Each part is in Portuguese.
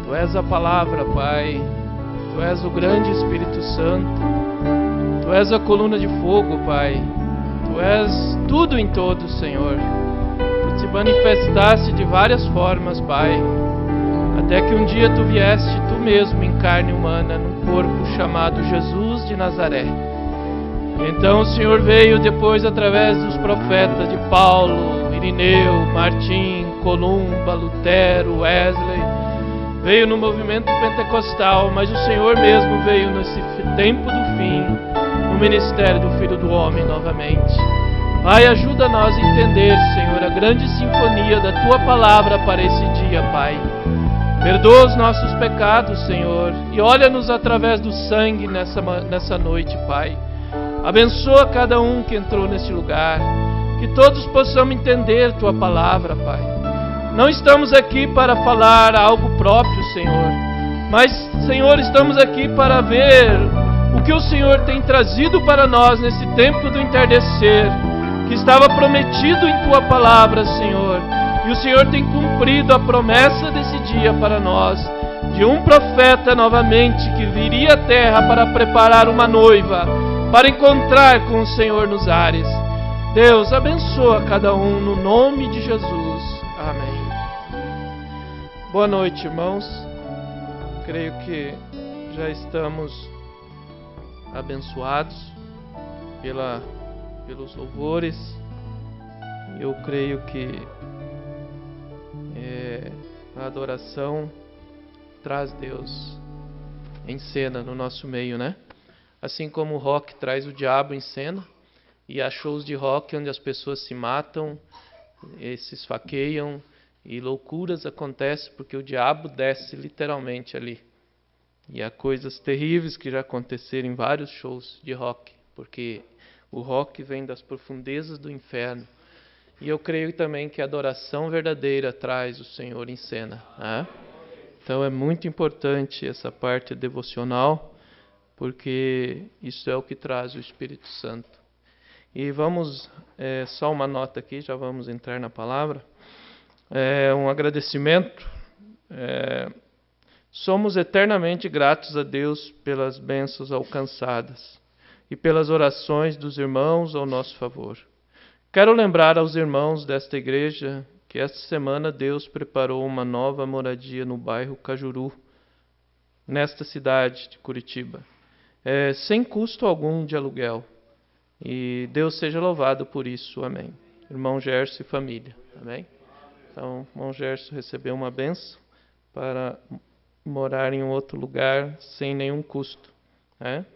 Tu és a palavra, Pai. Tu és o grande Espírito Santo. Tu és a coluna de fogo, Pai. Tu és tudo em todo, Senhor. Tu te manifestaste de várias formas, Pai. Até que um dia Tu vieste Tu mesmo em carne humana, num corpo chamado Jesus de Nazaré. Então o Senhor veio depois através dos profetas de Paulo, Irineu, Martim, Columba, Lutero, Wesley. Veio no movimento pentecostal, mas o Senhor mesmo veio nesse tempo do fim, no ministério do Filho do Homem novamente. Pai, ajuda nós a entender, Senhor, a grande sinfonia da Tua palavra para esse dia, Pai. Perdoa os nossos pecados, Senhor, e olha-nos através do sangue nessa noite, Pai. Abençoa cada um que entrou nesse lugar, que todos possamos entender Tua palavra, Pai. Não estamos aqui para falar algo próprio, Senhor, mas, Senhor, estamos aqui para ver o que o Senhor tem trazido para nós nesse tempo do entardecer, que estava prometido em Tua palavra, Senhor. E o Senhor tem cumprido a promessa desse dia para nós, de um profeta novamente que viria à terra para preparar uma noiva, para encontrar com o Senhor nos ares. Deus, abençoa cada um no nome de Jesus. Amém. Boa noite, irmãos. Creio que já estamos abençoados pelos louvores. Eu creio que a adoração traz Deus em cena no nosso meio, né? Assim como o rock traz o diabo em cena, e há shows de rock onde as pessoas se matam, se esfaqueiam, e loucuras acontecem porque o diabo desce literalmente ali. E há coisas terríveis que já aconteceram em vários shows de rock, porque o rock vem das profundezas do inferno. E eu creio também que a adoração verdadeira traz o Senhor em cena, né? Então é muito importante essa parte devocional, porque isso é o que traz o Espírito Santo. E vamos, só uma nota aqui, já vamos entrar na palavra. Um agradecimento. Somos eternamente gratos a Deus pelas bênçãos alcançadas e pelas orações dos irmãos ao nosso favor. Quero lembrar aos irmãos desta igreja que esta semana Deus preparou uma nova moradia no bairro Cajuru, nesta cidade de Curitiba, sem custo algum de aluguel. E Deus seja louvado por isso, amém. Irmão Gerson e família, amém? Então, irmão Gerson recebeu uma bênção para morar em um outro lugar sem nenhum custo, né?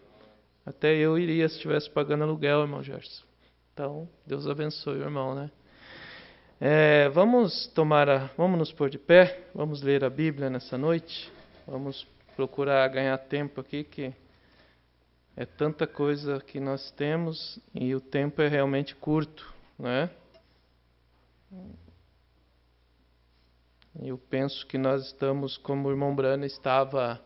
Até eu iria se estivesse pagando aluguel, irmão Gerson. Então, Deus abençoe o irmão, né? Vamos nos pôr de pé, vamos ler a Bíblia nessa noite. Vamos procurar ganhar tempo aqui, que é tanta coisa que nós temos e o tempo é realmente curto, né? Eu penso que nós estamos como o irmão Brana estava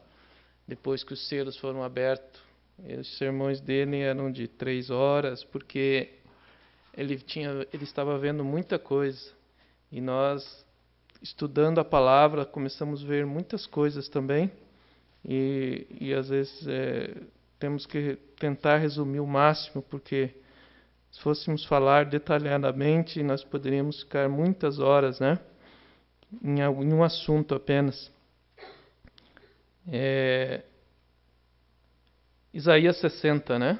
depois que os selos foram abertos. Os sermões dele eram de 3 horas, porque ele estava vendo muita coisa. E nós, estudando a palavra, começamos a ver muitas coisas também. E às vezes temos que tentar resumir o máximo, porque se fôssemos falar detalhadamente, nós poderíamos ficar muitas horas, né? Em um assunto apenas. Isaías 60, né?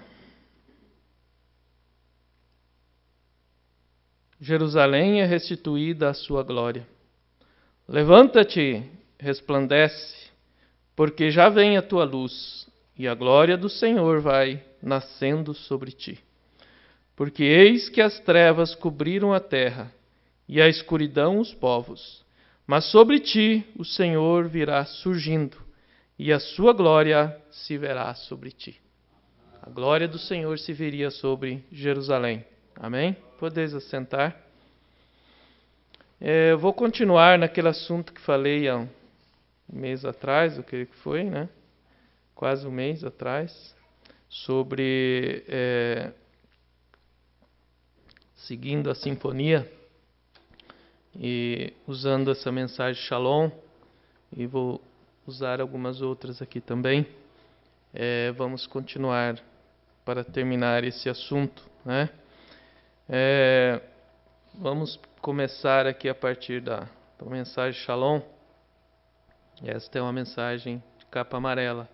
Jerusalém é restituída à sua glória. Levanta-te, resplandece, porque já vem a tua luz, e a glória do Senhor vai nascendo sobre ti. Porque eis que as trevas cobriram a terra, e a escuridão os povos. Mas sobre ti o Senhor virá surgindo, e a sua glória se verá sobre ti. A glória do Senhor se veria sobre Jerusalém. Amém? Podeis assentar. Eu vou continuar naquele assunto que falei há um mês atrás, o que foi, né? Quase um mês atrás, sobre seguindo a sinfonia e usando essa mensagem Shalom, e vou usar algumas outras aqui também. Vamos continuar para terminar esse assunto, né? Vamos começar aqui a partir da mensagem Shalom. Esta é uma mensagem de capa amarela,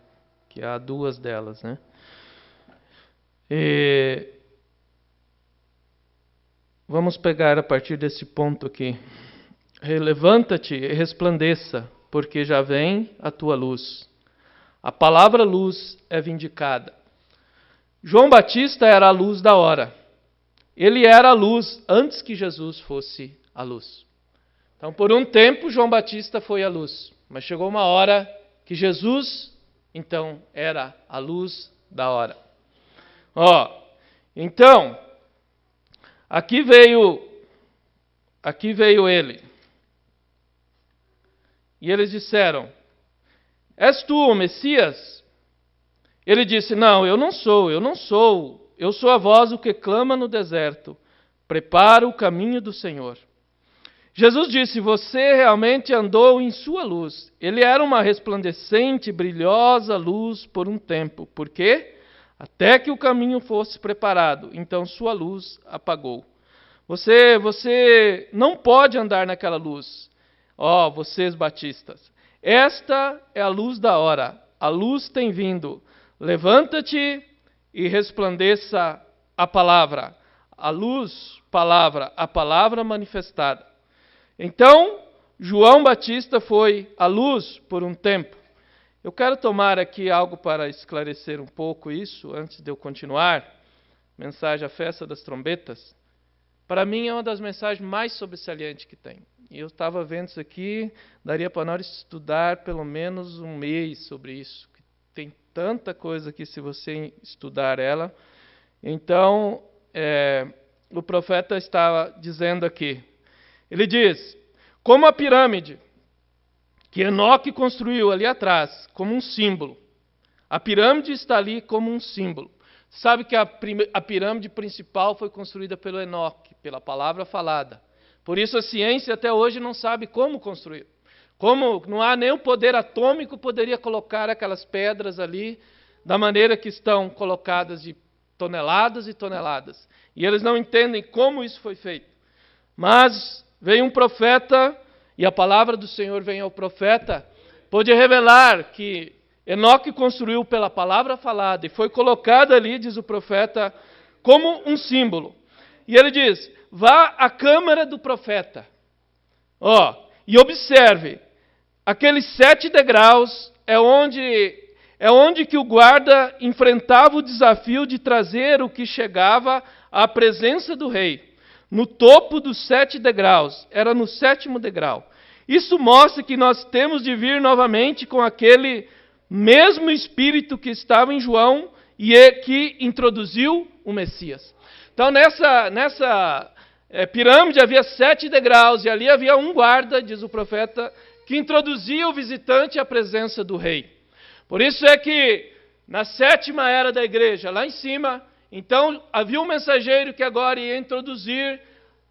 que há duas delas, né? Vamos pegar a partir desse ponto aqui. Levanta-te e resplandeça, porque já vem a tua luz. A palavra luz é vindicada. João Batista era a luz da hora. Ele era a luz antes que Jesus fosse a luz. Então, por um tempo, João Batista foi a luz. Mas chegou uma hora que Jesus, então, era a luz da hora. Então, aqui veio ele. E eles disseram: és tu o Messias? Ele disse: não, eu não sou. Eu sou a voz do que clama no deserto. Prepara o caminho do Senhor. Jesus disse: você realmente andou em sua luz. Ele era uma resplandecente, brilhosa luz por um tempo. Por quê? Até que o caminho fosse preparado. Então sua luz apagou. Você não pode andar naquela luz. Vocês batistas. Esta é a luz da hora. A luz tem vindo. Levanta-te e resplandeça a palavra. A luz, palavra, a palavra manifestada. Então, João Batista foi a luz por um tempo. Eu quero tomar aqui algo para esclarecer um pouco isso, antes de eu continuar. Mensagem à festa das trombetas. Para mim é uma das mensagens mais sobressalentes que tem. E eu estava vendo isso aqui, daria para nós estudar pelo menos um mês sobre isso. Tem tanta coisa aqui se você estudar ela. Então, o profeta estava dizendo aqui. Ele diz: como a pirâmide que Enoque construiu ali atrás, como um símbolo. A pirâmide está ali como um símbolo. Sabe que a pirâmide principal foi construída pelo Enoque, pela palavra falada. Por isso a ciência até hoje não sabe como construir. Como não há nenhum poder atômico poderia colocar aquelas pedras ali da maneira que estão colocadas, de toneladas e toneladas. E eles não entendem como isso foi feito. Mas veio um profeta, e a palavra do Senhor vem ao profeta, pôde revelar que Enoque construiu pela palavra falada e foi colocada ali, diz o profeta, como um símbolo. E ele diz: vá à câmara do profeta. E observe, aqueles 7 degraus é onde que o guarda enfrentava o desafio de trazer o que chegava à presença do rei. No topo dos 7 degraus, era no 7º degrau. Isso mostra que nós temos de vir novamente com aquele mesmo Espírito que estava em João e que introduziu o Messias. Então nessa pirâmide havia 7 degraus e ali havia um guarda, diz o profeta, que introduzia o visitante à presença do rei. Por isso é que na 7ª era da igreja, lá em cima, então havia um mensageiro que agora ia introduzir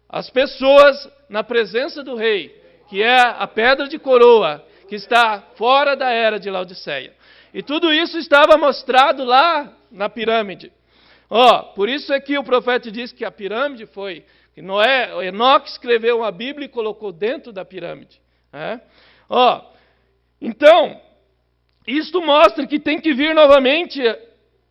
as pessoas na presença do rei, que é a pedra de coroa, que está fora da era de Laodiceia. E tudo isso estava mostrado lá na pirâmide. Por isso é que o profeta diz que a pirâmide foi, que Enoque escreveu uma Bíblia e colocou dentro da pirâmide. Então, isto mostra que tem que vir novamente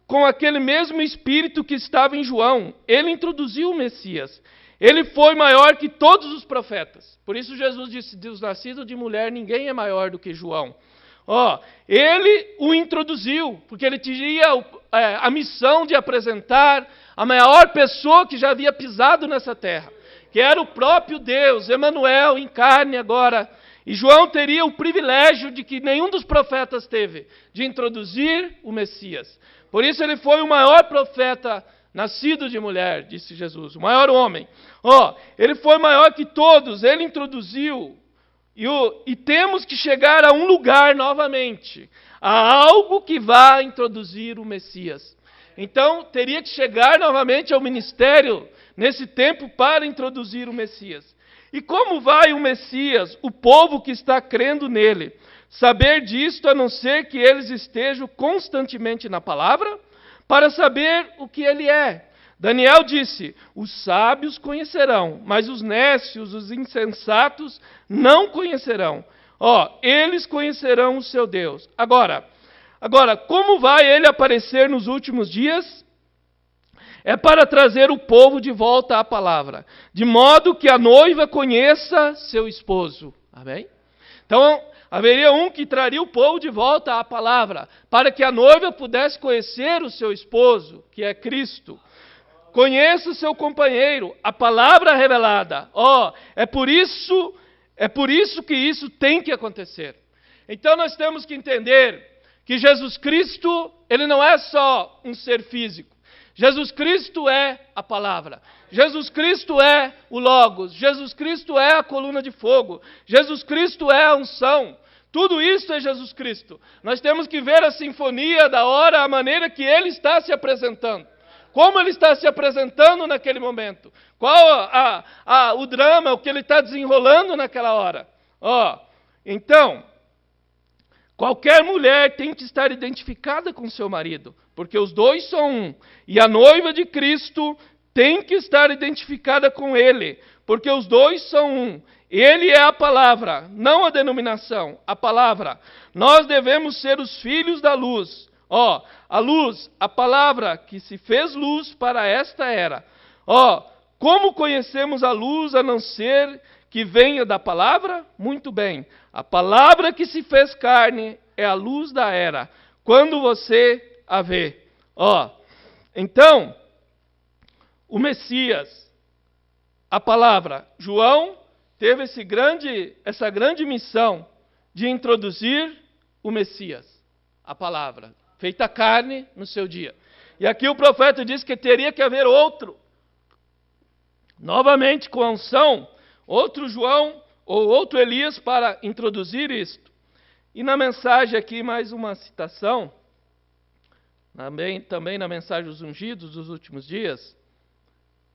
com aquele mesmo Espírito que estava em João. Ele introduziu o Messias. Ele foi maior que todos os profetas. Por isso Jesus disse: dos nascidos de mulher, ninguém é maior do que João. Ele o introduziu, porque ele tinha a missão de apresentar a maior pessoa que já havia pisado nessa terra, que era o próprio Deus, Emanuel, em carne agora. E João teria o privilégio de que nenhum dos profetas teve, de introduzir o Messias. Por isso ele foi o maior profeta nascido de mulher, disse Jesus, o maior homem. Ele foi maior que todos, ele introduziu. E temos que chegar a um lugar novamente, a algo que vá introduzir o Messias. Então, teria que chegar novamente ao ministério, nesse tempo, para introduzir o Messias. E como vai o Messias, o povo que está crendo nele? saber disto a não ser que eles estejam constantemente na palavra, para saber o que ele é. Daniel disse: os sábios conhecerão, mas os nécios, os insensatos, não conhecerão. Eles conhecerão o seu Deus. Agora, como vai ele aparecer nos últimos dias? É para trazer o povo de volta à palavra, de modo que a noiva conheça seu esposo. Amém? Então, haveria um que traria o povo de volta à palavra, para que a noiva pudesse conhecer o seu esposo, que é Cristo. Conheça o seu companheiro, a palavra revelada. É por isso que isso tem que acontecer. Então nós temos que entender que Jesus Cristo, ele não é só um ser físico. Jesus Cristo é a palavra. Jesus Cristo é o Logos. Jesus Cristo é a coluna de fogo. Jesus Cristo é a unção. Tudo isso é Jesus Cristo. Nós temos que ver a sinfonia da hora, a maneira que ele está se apresentando. Como ele está se apresentando naquele momento. Qual o drama, o que ele está desenrolando naquela hora. Então, qualquer mulher tem que estar identificada com seu marido, porque os dois são um. E a noiva de Cristo tem que estar identificada com ele, porque os dois são um. Ele é a palavra, não a denominação, a palavra. Nós devemos ser os filhos da luz. A luz, a palavra que se fez luz para esta era. Como conhecemos a luz a não ser que venha da palavra? Muito bem. A palavra que se fez carne é a luz da era, quando você a vê. Então, o Messias, a palavra, João teve essa grande missão de introduzir o Messias, a palavra, feita carne no seu dia. E aqui o profeta diz que teria que haver outro, novamente com a unção, outro João ou outro Elias para introduzir isto. E na mensagem aqui mais uma citação, também na mensagem dos ungidos dos últimos dias,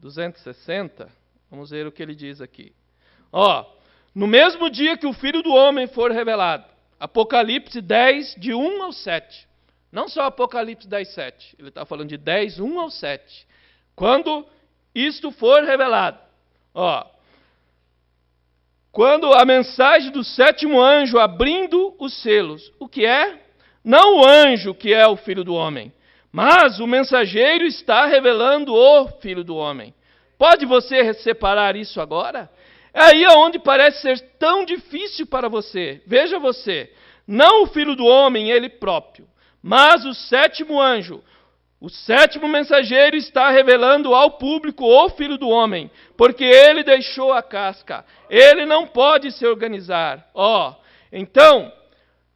260, vamos ver o que ele diz aqui. No mesmo dia que o Filho do Homem for revelado, Apocalipse 10, de 1 ao 7. Não só Apocalipse 10, 7. Ele está falando de 10, 1 ao 7. Quando isto for revelado. Quando a mensagem do sétimo anjo abrindo os selos. O que é? Não o anjo que é o Filho do Homem, mas o mensageiro está revelando o Filho do Homem. Pode você separar isso agora? É aí onde parece ser tão difícil para você. Veja você, não o Filho do Homem, ele próprio, mas o sétimo anjo, o sétimo mensageiro está revelando ao público o Filho do Homem, porque ele deixou a casca, ele não pode se organizar. Então,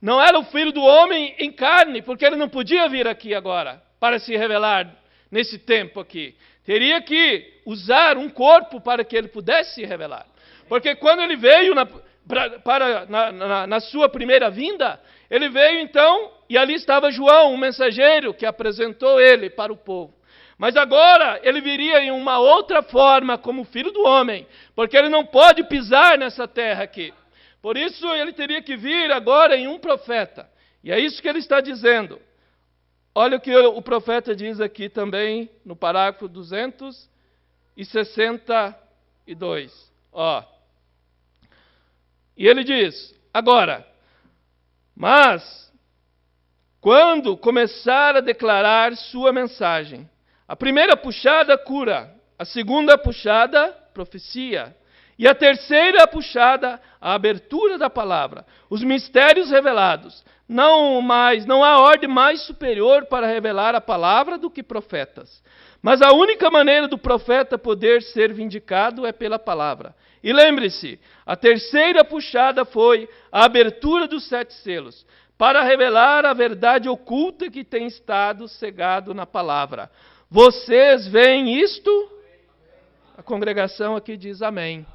não era o Filho do Homem em carne, porque ele não podia vir aqui agora, para se revelar nesse tempo aqui. Teria que usar um corpo para que ele pudesse se revelar. Porque quando ele veio na sua primeira vinda, ele veio então, e ali estava João, um mensageiro que apresentou ele para o povo. Mas agora ele viria em uma outra forma como Filho do Homem, porque ele não pode pisar nessa terra aqui. Por isso ele teria que vir agora em um profeta. E é isso que ele está dizendo. Olha o que o profeta diz aqui também no parágrafo 262. E ele diz, agora, mas quando começar a declarar sua mensagem, a primeira puxada cura, a segunda puxada profecia, e a terceira puxada a abertura da palavra, os mistérios revelados. Não há ordem mais superior para revelar a palavra do que profetas. Mas a única maneira do profeta poder ser vindicado é pela palavra. E lembre-se, a terceira puxada foi a abertura dos 7 selos, para revelar a verdade oculta que tem estado cegado na palavra. Vocês veem isto? A congregação aqui diz amém.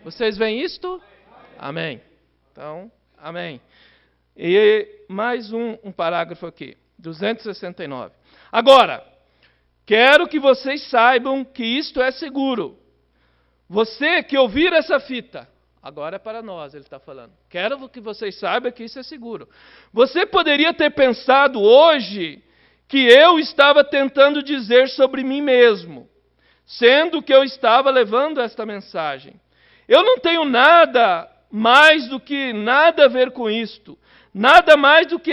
Vocês veem isto? Amém. Então, amém. E mais um parágrafo aqui, 269. Agora, quero que vocês saibam que isto é seguro. Você que ouvir essa fita, agora é para nós, ele está falando. Quero que vocês saibam que isso é seguro. Você poderia ter pensado hoje que eu estava tentando dizer sobre mim mesmo, sendo que eu estava levando esta mensagem. Eu não tenho nada mais do que nada a ver com isto. Nada mais do que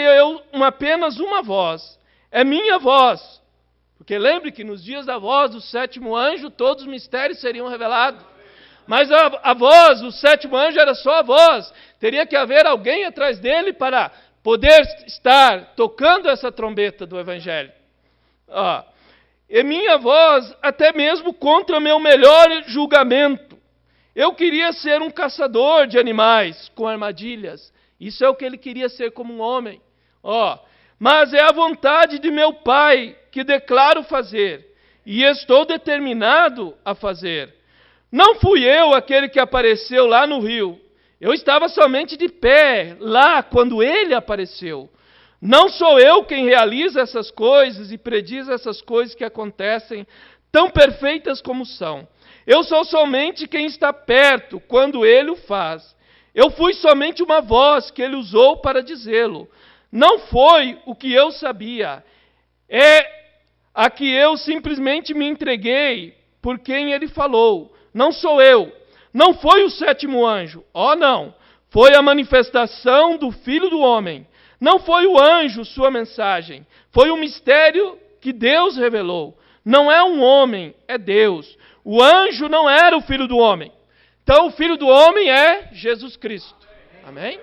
apenas uma voz. É minha voz. Porque lembre que nos dias da voz do sétimo anjo, todos os mistérios seriam revelados. Mas a voz, o sétimo anjo era só a voz. Teria que haver alguém atrás dele para poder estar tocando essa trombeta do Evangelho. E minha voz, até mesmo contra meu melhor julgamento. Eu queria ser um caçador de animais com armadilhas. Isso é o que ele queria ser como um homem. Mas é a vontade de meu Pai que declaro fazer, e estou determinado a fazer. Não fui eu aquele que apareceu lá no rio. Eu estava somente de pé lá quando ele apareceu. Não sou eu quem realiza essas coisas e prediz essas coisas que acontecem, tão perfeitas como são. Eu sou somente quem está perto quando ele o faz. Eu fui somente uma voz que ele usou para dizê-lo. Não foi o que eu sabia. É a que eu simplesmente me entreguei por quem ele falou. Não sou eu. Não foi o sétimo anjo. Não. Foi a manifestação do Filho do Homem. Não foi o anjo sua mensagem. Foi um mistério que Deus revelou. Não é um homem, é Deus. O anjo não era o Filho do Homem. Então o Filho do Homem é Jesus Cristo. Amém?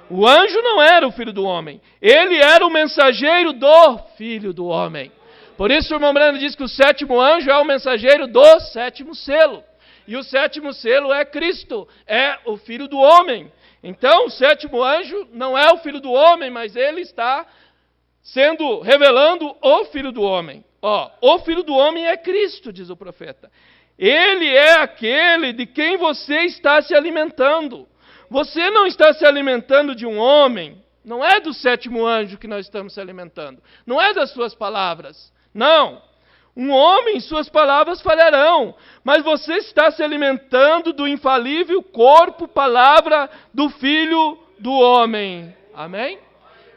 O anjo não era o Filho do Homem. Ele era o mensageiro do Filho do Homem. Por isso o irmão Brando diz que o sétimo anjo é o mensageiro do sétimo selo. E o sétimo selo é Cristo, é o Filho do Homem. Então o sétimo anjo não é o Filho do Homem, mas ele está revelando o Filho do Homem. O Filho do Homem é Cristo, diz o profeta. Ele é aquele de quem você está se alimentando. Você não está se alimentando de um homem, não é do sétimo anjo que nós estamos se alimentando. Não é das suas palavras. Não. Um homem, suas palavras falharão. Mas você está se alimentando do infalível corpo, palavra do Filho do Homem. Amém?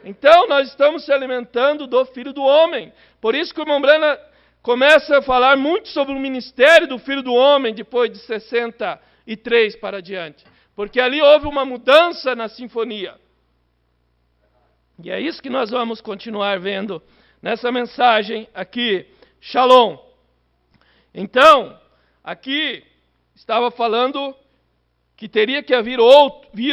Então, nós estamos se alimentando do Filho do Homem. Por isso que o irmão Brana começa a falar muito sobre o ministério do Filho do Homem depois de 63 para adiante. Porque ali houve uma mudança na sinfonia. E é isso que nós vamos continuar vendo nessa mensagem aqui. Shalom. Então, aqui estava falando que teria que vir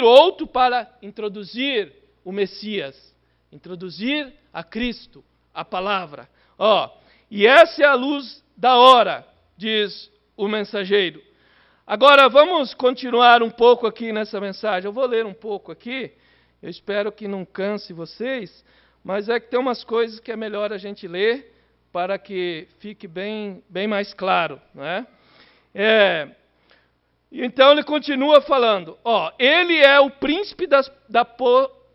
outro para introduzir o Messias. Introduzir a Cristo, a palavra. E essa é a luz da hora, diz o mensageiro. Agora, vamos continuar um pouco aqui nessa mensagem. Eu vou ler um pouco aqui. Eu espero que não canse vocês, mas é que tem umas coisas que é melhor a gente ler para que fique bem mais claro, não é? Então ele continua falando, ele é o príncipe da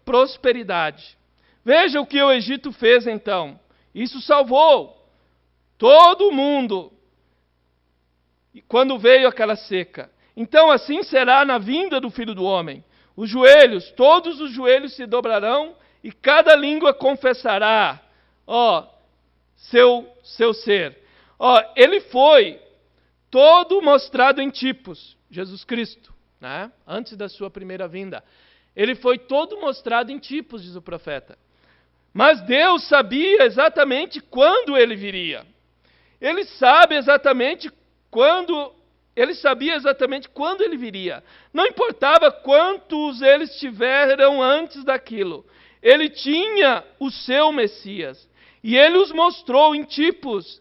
prosperidade. Veja o que o Egito fez então. Isso salvou todo mundo quando veio aquela seca. Então assim será na vinda do Filho do Homem. Todos os joelhos se dobrarão e cada língua confessará, seu ser. Ele foi todo mostrado em tipos, Jesus Cristo, né? Antes da sua primeira vinda. Ele foi todo mostrado em tipos, diz o profeta. Mas Deus sabia exatamente quando ele viria. Ele sabia exatamente quando ele viria. Não importava quantos eles tiveram antes daquilo. Ele tinha o seu Messias. E ele os mostrou em tipos,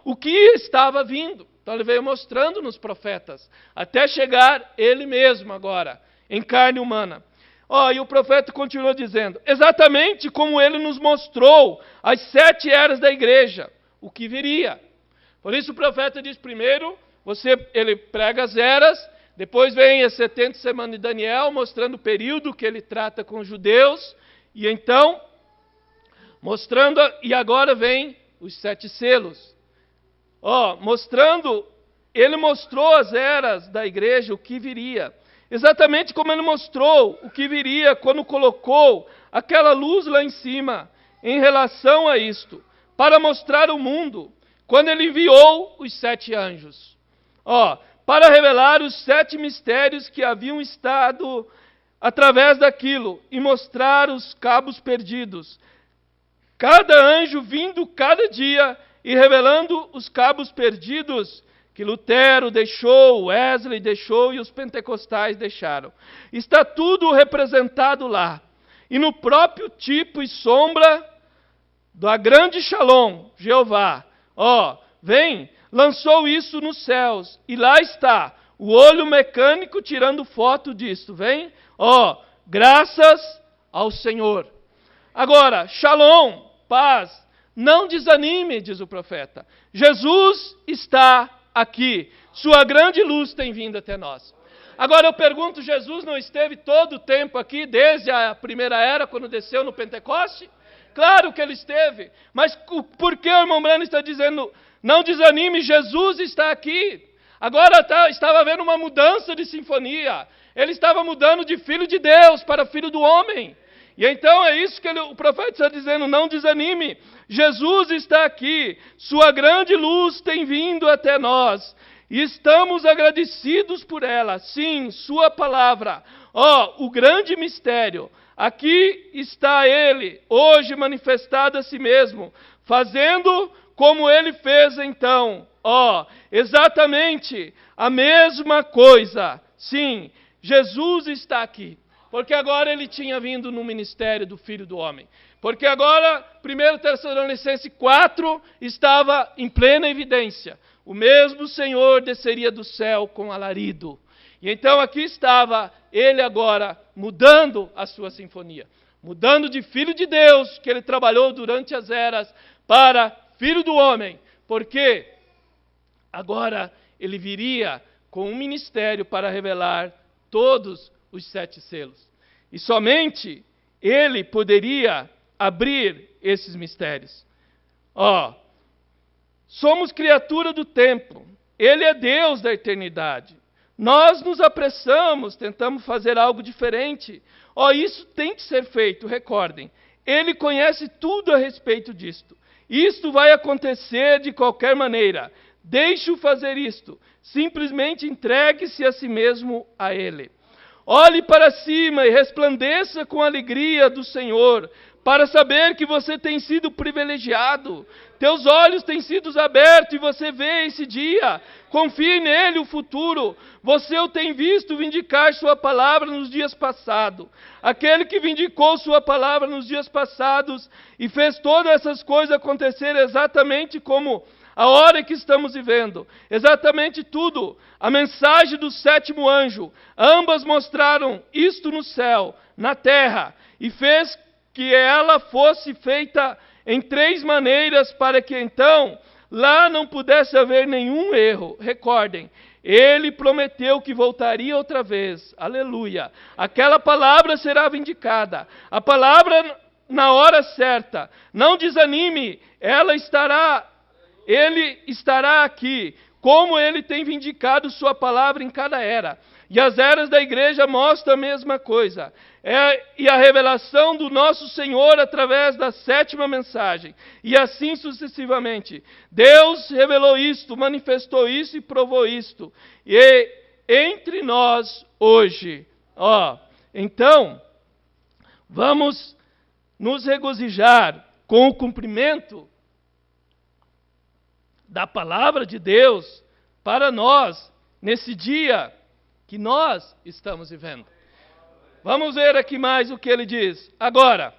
o que estava vindo. Então ele veio mostrando nos profetas, até chegar ele mesmo agora, em carne humana. E o profeta continua dizendo, exatamente como ele nos mostrou as 7 eras da igreja, o que viria. Por isso o profeta diz primeiro, ele prega as eras, depois vem as 70 semanas de Daniel, mostrando o período que ele trata com os judeus, e então, e agora vem os 7 selos. Ele mostrou as eras da igreja, o que viria. exatamente como ele mostrou o que viria quando colocou aquela luz lá em cima, em relação a isto, para mostrar ao mundo, quando ele enviou os 7 anjos. Para revelar os 7 mistérios que haviam estado através daquilo, e mostrar os cabos perdidos. Cada anjo vindo cada dia e revelando os cabos perdidos que Lutero deixou, Wesley deixou e os pentecostais deixaram. Está tudo representado lá. E no próprio tipo e sombra da grande Shalom, Jeová, lançou isso nos céus. E lá está, o olho mecânico tirando foto disso. Graças ao Senhor. Agora, Shalom, paz, não desanime, diz o profeta. Jesus está aqui. Sua grande luz tem vindo até nós. Agora eu pergunto, Jesus não esteve todo o tempo aqui, desde a primeira era, quando desceu no Pentecoste? Claro que ele esteve. Mas por que o irmão Branham está dizendo, não desanime, Jesus está aqui? Agora estava havendo uma mudança de sinfonia. Ele estava mudando de filho de Deus para filho do homem. E então é isso que o profeta está dizendo, não desanime. Jesus está aqui, sua grande luz tem vindo até nós. E estamos agradecidos por ela. Sim, sua palavra. O grande mistério. Aqui está ele, hoje manifestado a si mesmo, fazendo como ele fez então. Exatamente a mesma coisa. Sim, Jesus está aqui. Porque agora ele tinha vindo no ministério do Filho do Homem. Porque agora, 1 Tessalonicenses 4 estava em plena evidência. O mesmo Senhor desceria do céu com alarido. E então aqui estava ele agora mudando a sua sinfonia. Mudando de Filho de Deus, que ele trabalhou durante as eras, para Filho do Homem. Porque agora ele viria com um ministério para revelar todos os 7 selos. E somente ele poderia abrir esses mistérios. Somos criatura do tempo. Ele é Deus da eternidade. Nós nos apressamos, tentamos fazer algo diferente. Isso tem que ser feito, recordem. Ele conhece tudo a respeito disto. Isto vai acontecer de qualquer maneira. Deixe-o fazer isto. Simplesmente entregue-se a si mesmo a ele. Olhe para cima e resplandeça com a alegria do Senhor, para saber que você tem sido privilegiado. Teus olhos têm sido abertos e você vê esse dia. Confie nele o futuro. Você o tem visto vindicar sua palavra nos dias passados. Aquele que vindicou sua palavra nos dias passados e fez todas essas coisas acontecer exatamente como a hora que estamos vivendo. Exatamente tudo. A mensagem do 7º anjo. Ambas mostraram isto no céu, na terra. E fez que ela fosse feita em 3 maneiras para que então lá não pudesse haver nenhum erro. Recordem, ele prometeu que voltaria outra vez. Aleluia. Aquela palavra será vindicada. A palavra na hora certa. Não desanime, ele estará aqui, como ele tem vindicado sua palavra em cada era. E as eras da igreja mostram a mesma coisa. E a revelação do nosso Senhor através da 7ª mensagem. E assim sucessivamente. Deus revelou isto, manifestou isso e provou isto. E entre nós hoje. Então, vamos nos regozijar com o cumprimento da palavra de Deus para nós, nesse dia que nós estamos vivendo. Vamos ver aqui mais o que ele diz. Agora,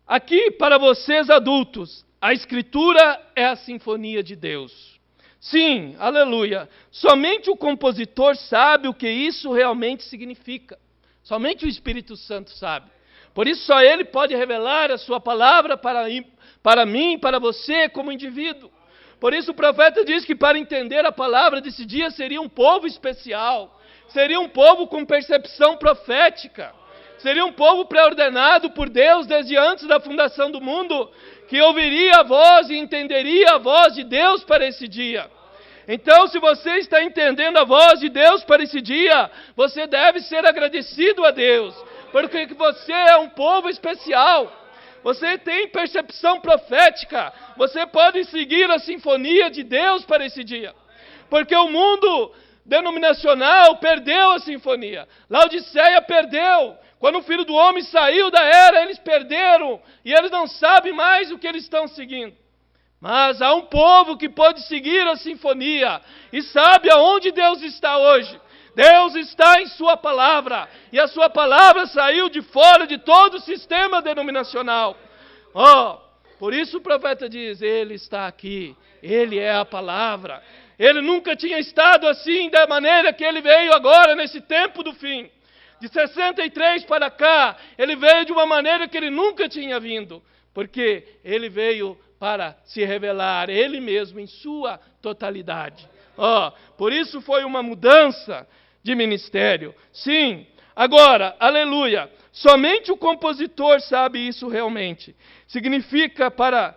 aqui para vocês adultos, a Escritura é a sinfonia de Deus. Sim, aleluia. Somente o compositor sabe o que isso realmente significa. Somente o Espírito Santo sabe. Por isso só ele pode revelar a sua palavra para mim, para você como indivíduo. Por isso o profeta diz que para entender a palavra desse dia seria um povo especial. Seria um povo com percepção profética. Seria um povo pré-ordenado por Deus desde antes da fundação do mundo, que ouviria a voz e entenderia a voz de Deus para esse dia. Então, se você está entendendo a voz de Deus para esse dia, você deve ser agradecido a Deus, porque você é um povo especial. Você tem percepção profética. Você pode seguir a sinfonia de Deus para esse dia. Porque o mundo denominacional perdeu a sinfonia. Laodiceia perdeu. Quando o Filho do Homem saiu da era, eles perderam. E eles não sabem mais o que eles estão seguindo. Mas há um povo que pode seguir a sinfonia e sabe aonde Deus está hoje. Deus está em sua palavra, e a sua palavra saiu de fora de todo o sistema denominacional. Por isso o profeta diz, ele está aqui, ele é a palavra. Ele nunca tinha estado assim, da maneira que ele veio agora, nesse tempo do fim. De 63 para cá, ele veio de uma maneira que ele nunca tinha vindo, porque ele veio para se revelar, ele mesmo, em sua totalidade. Por isso foi uma mudança de ministério. Sim, agora, aleluia, somente o compositor sabe isso realmente. Significa para...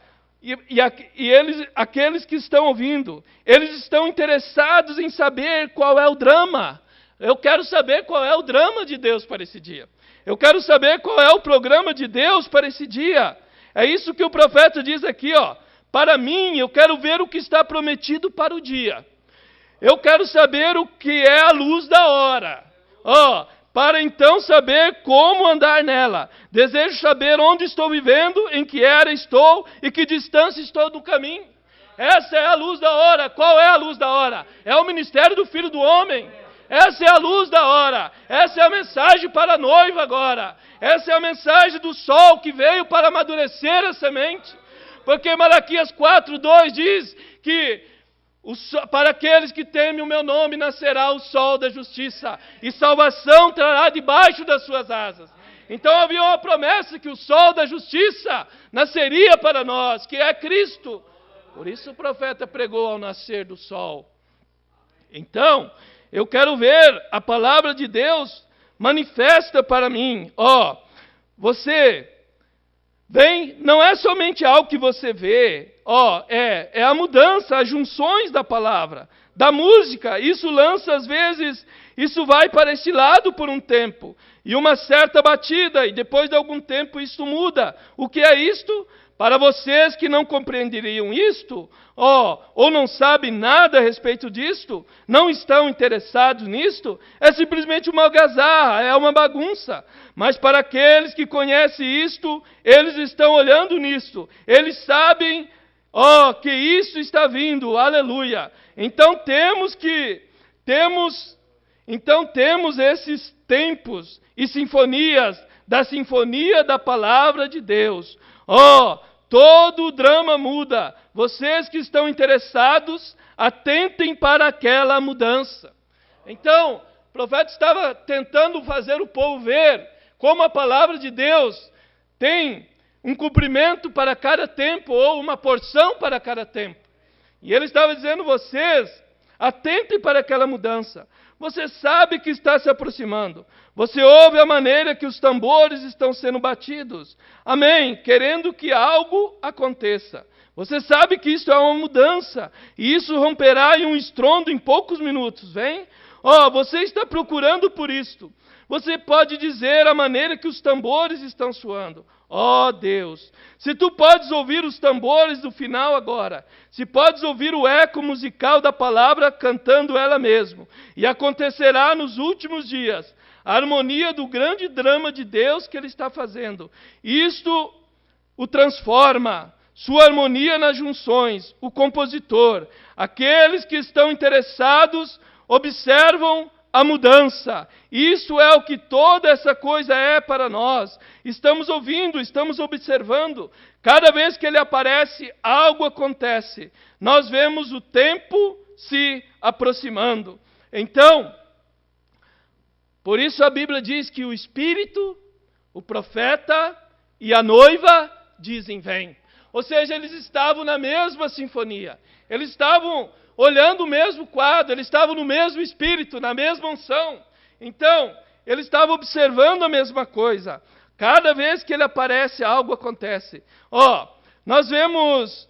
aqueles que estão ouvindo, eles estão interessados em saber qual é o drama. Eu quero saber qual é o drama de Deus para esse dia. Eu quero saber qual é o programa de Deus para esse dia. É isso que o profeta diz aqui, Para mim, eu quero ver o que está prometido para o dia. Eu quero saber o que é a luz da hora. Para então saber como andar nela. Desejo saber onde estou vivendo, em que era estou e que distância estou do caminho. Essa é a luz da hora. Qual é a luz da hora? É o ministério do Filho do Homem. Essa é a luz da hora. Essa é a mensagem para a noiva agora. Essa é a mensagem do sol que veio para amadurecer a semente. Porque Malaquias 4:2 diz que para aqueles que temem o meu nome nascerá o sol da justiça, e salvação trará debaixo das suas asas. Então havia uma promessa que o sol da justiça nasceria para nós, que é Cristo. Por isso o profeta pregou ao nascer do sol. Então, eu quero ver a palavra de Deus manifesta para mim. Você vem, não é somente algo que você vê, é a mudança, as junções da palavra, da música. Isso lança às vezes, isso vai para esse lado por um tempo, e uma certa batida, e depois de algum tempo isso muda. O que é isto? Para vocês que não compreenderiam isto, ou não sabem nada a respeito disto, não estão interessados nisto, é simplesmente uma algazarra, é uma bagunça. Mas para aqueles que conhecem isto, eles estão olhando nisto, eles sabem, que isso está vindo, aleluia. Então temos esses tempos e sinfonias, da sinfonia da palavra de Deus. Todo o drama muda. Vocês que estão interessados, atentem para aquela mudança. Então, o profeta estava tentando fazer o povo ver como a palavra de Deus tem um cumprimento para cada tempo, ou uma porção para cada tempo. E ele estava dizendo, vocês, atentem para aquela mudança. Você sabe que está se aproximando. Você ouve a maneira que os tambores estão sendo batidos. Amém? Querendo que algo aconteça. Você sabe que isso é uma mudança. E isso romperá em um estrondo em poucos minutos. Vem? Você está procurando por isto. Você pode dizer a maneira que os tambores estão soando. Deus, se tu podes ouvir os tambores do final agora, se podes ouvir o eco musical da palavra cantando ela mesma, e acontecerá nos últimos dias a harmonia do grande drama de Deus que Ele está fazendo. Isto o transforma, sua harmonia nas junções, o compositor. Aqueles que estão interessados observam a mudança. Isso é o que toda essa coisa é para nós. Estamos ouvindo, estamos observando. Cada vez que ele aparece, algo acontece. Nós vemos o tempo se aproximando. Então, por isso a Bíblia diz que o Espírito, o profeta e a noiva dizem vem. Ou seja, eles estavam na mesma sinfonia. Eles estavam olhando o mesmo quadro, eles estavam no mesmo espírito, na mesma unção. Então, eles estavam observando a mesma coisa. Cada vez que ele aparece, algo acontece. Nós vemos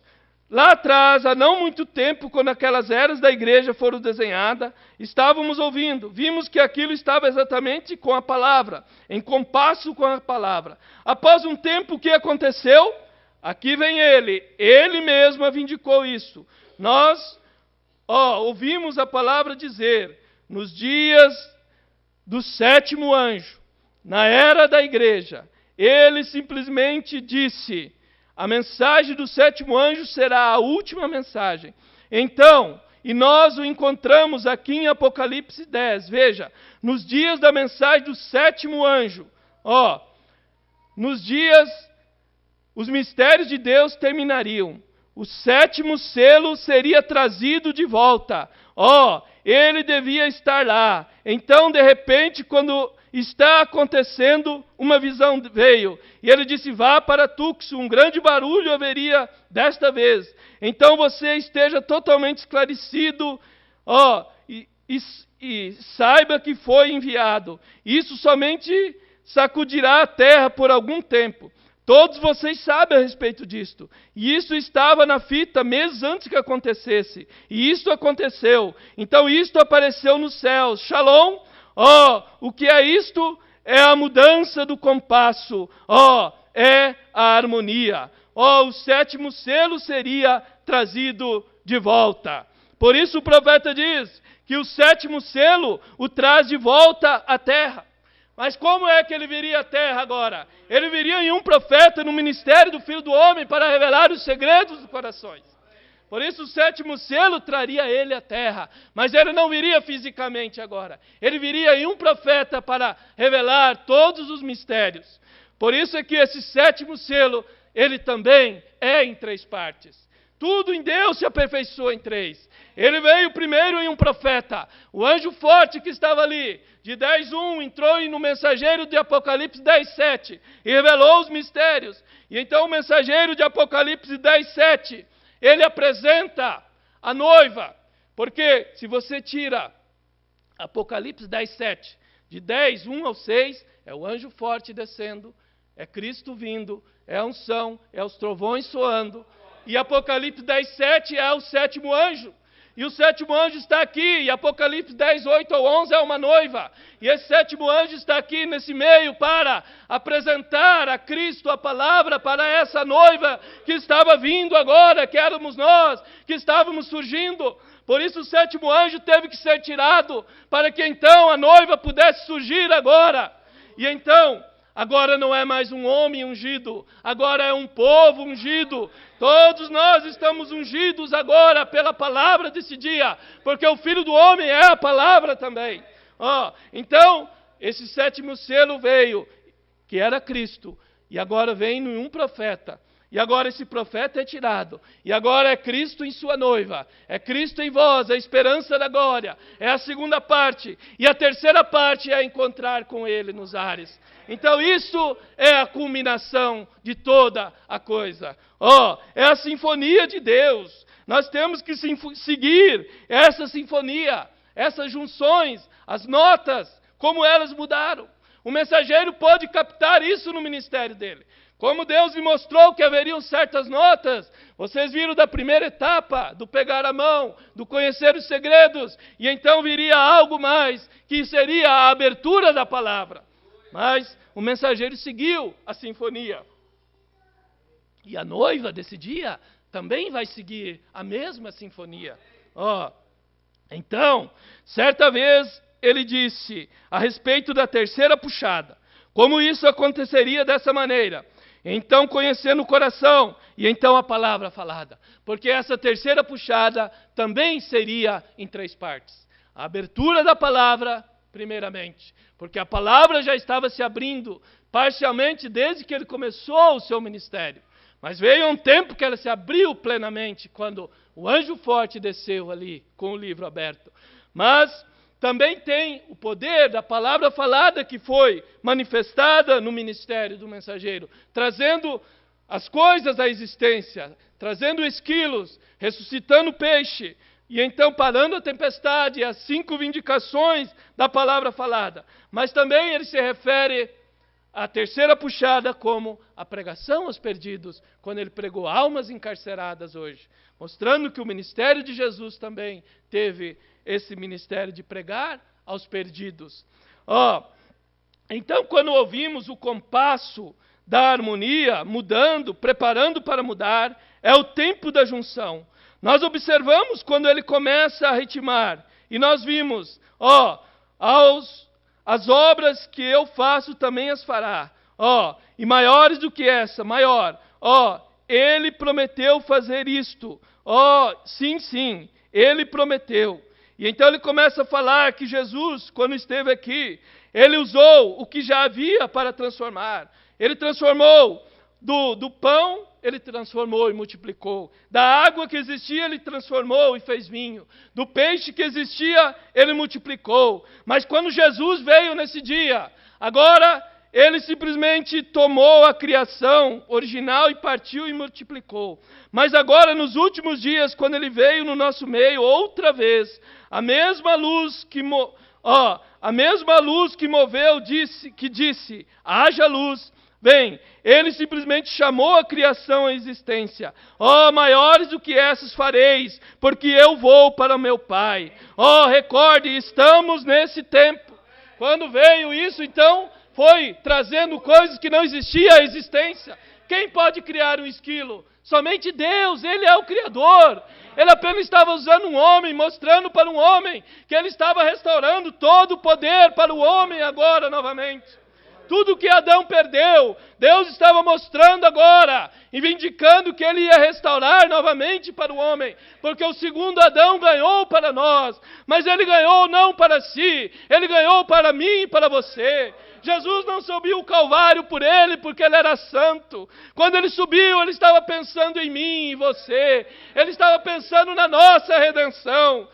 lá atrás, há não muito tempo, quando aquelas eras da igreja foram desenhadas, estávamos ouvindo, vimos que aquilo estava exatamente com a palavra, em compasso com a palavra. Após um tempo, o que aconteceu? Aqui vem ele mesmo vindicou isso. Nós ouvimos a palavra dizer, nos dias do sétimo anjo, na era da igreja, ele simplesmente disse, a mensagem do sétimo anjo será a última mensagem. Então, e nós o encontramos aqui em Apocalipse 10, veja, nos dias da mensagem do sétimo anjo, nos dias, os mistérios de Deus terminariam, o sétimo selo seria trazido de volta, ele devia estar lá. Então, de repente, quando está acontecendo, uma visão veio. E ele disse, vá para Tuxo, um grande barulho haveria desta vez. Então você esteja totalmente esclarecido, e saiba que foi enviado. Isso somente sacudirá a terra por algum tempo. Todos vocês sabem a respeito disto. E isso estava na fita meses antes que acontecesse. E isto aconteceu. Então isto apareceu nos céus. Shalom. O que é isto? É a mudança do compasso. É a harmonia. O sétimo selo seria trazido de volta. Por isso o profeta diz que o sétimo selo o traz de volta à terra. Mas como é que ele viria à terra agora? Ele viria em um profeta no ministério do Filho do Homem para revelar os segredos dos corações. Por isso o sétimo selo traria ele à terra. Mas ele não viria fisicamente agora. Ele viria em um profeta para revelar todos os mistérios. Por isso é que esse sétimo selo, ele também é em 3 partes. Tudo em Deus se aperfeiçoa em 3. Ele veio primeiro em um profeta. O anjo forte que estava ali, de 10:1, entrou no mensageiro de Apocalipse 10:7 e revelou os mistérios. E então o mensageiro de Apocalipse 10:7, ele apresenta a noiva. Porque se você tira Apocalipse 10:7, de 10:1 ao 6, é o anjo forte descendo, é Cristo vindo, é a unção, é os trovões soando. E Apocalipse 10:7 é o sétimo anjo. E o sétimo anjo está aqui. E Apocalipse 10:8 ao 11 é uma noiva. E esse sétimo anjo está aqui nesse meio para apresentar a Cristo a palavra para essa noiva que estava vindo agora, que éramos nós, que estávamos surgindo. Por isso o sétimo anjo teve que ser tirado, para que então a noiva pudesse surgir agora. E então, agora não é mais um homem ungido, agora é um povo ungido. Todos nós estamos ungidos agora pela palavra desse dia, porque o Filho do Homem é a palavra também. Então, esse sétimo selo veio, que era Cristo, e agora vem em um profeta. E agora esse profeta é tirado. E agora é Cristo em sua noiva. É Cristo em vós, a esperança da glória. É a segunda parte. E a terceira parte é encontrar com Ele nos ares. Então isso é a culminação de toda a coisa. É a sinfonia de Deus. Nós temos que seguir essa sinfonia, essas junções, as notas, como elas mudaram. O mensageiro pode captar isso no ministério dele. Como Deus me mostrou que haveriam certas notas, vocês viram da primeira etapa, do pegar a mão, do conhecer os segredos, e então viria algo mais, que seria a abertura da palavra. Mas o mensageiro seguiu a sinfonia. E a noiva desse dia também vai seguir a mesma sinfonia. Então, certa vez ele disse a respeito da terceira puxada, como isso aconteceria dessa maneira. Então conhecendo o coração, e então a palavra falada. Porque essa terceira puxada também seria em 3 partes. A abertura da palavra, primeiramente. Porque a palavra já estava se abrindo parcialmente desde que ele começou o seu ministério. Mas veio um tempo que ela se abriu plenamente, quando o anjo forte desceu ali com o livro aberto. Mas também tem o poder da palavra falada que foi manifestada no ministério do mensageiro, trazendo as coisas à existência, trazendo esquilos, ressuscitando peixe, e então parando a tempestade, as 5 vindicações da palavra falada. Mas também ele se refere a terceira puxada como a pregação aos perdidos, quando ele pregou almas encarceradas hoje, mostrando que o ministério de Jesus também teve esse ministério de pregar aos perdidos. Então, quando ouvimos o compasso da harmonia mudando, preparando para mudar, é o tempo da junção. Nós observamos quando ele começa a ritmar, e nós vimos, as obras que eu faço também as fará. E maiores do que essa, maior. Ele prometeu fazer isto. Sim, ele prometeu. E então ele começa a falar que Jesus, quando esteve aqui, ele usou o que já havia para transformar. Ele transformou do pão, ele transformou e multiplicou. Da água que existia, ele transformou e fez vinho. Do peixe que existia, ele multiplicou. Mas quando Jesus veio nesse dia, agora ele simplesmente tomou a criação original e partiu e multiplicou. Mas agora, nos últimos dias, quando ele veio no nosso meio, outra vez, a mesma luz que moveu, disse, haja luz. Bem, ele simplesmente chamou a criação à existência. Maiores do que essas fareis, porque eu vou para o meu Pai. Recorde, estamos nesse tempo. Quando veio isso, então, foi trazendo coisas que não existiam à existência. Quem pode criar um esquilo? Somente Deus, Ele é o Criador. Ele apenas estava usando um homem, mostrando para um homem que Ele estava restaurando todo o poder para o homem agora novamente. Tudo que Adão perdeu, Deus estava mostrando agora, e vindicando que Ele ia restaurar novamente para o homem, porque o segundo Adão ganhou para nós, mas Ele ganhou não para si, Ele ganhou para mim e para você. Jesus não subiu o Calvário por Ele, porque Ele era santo. Quando Ele subiu, Ele estava pensando em mim e em você, Ele estava pensando na nossa redenção.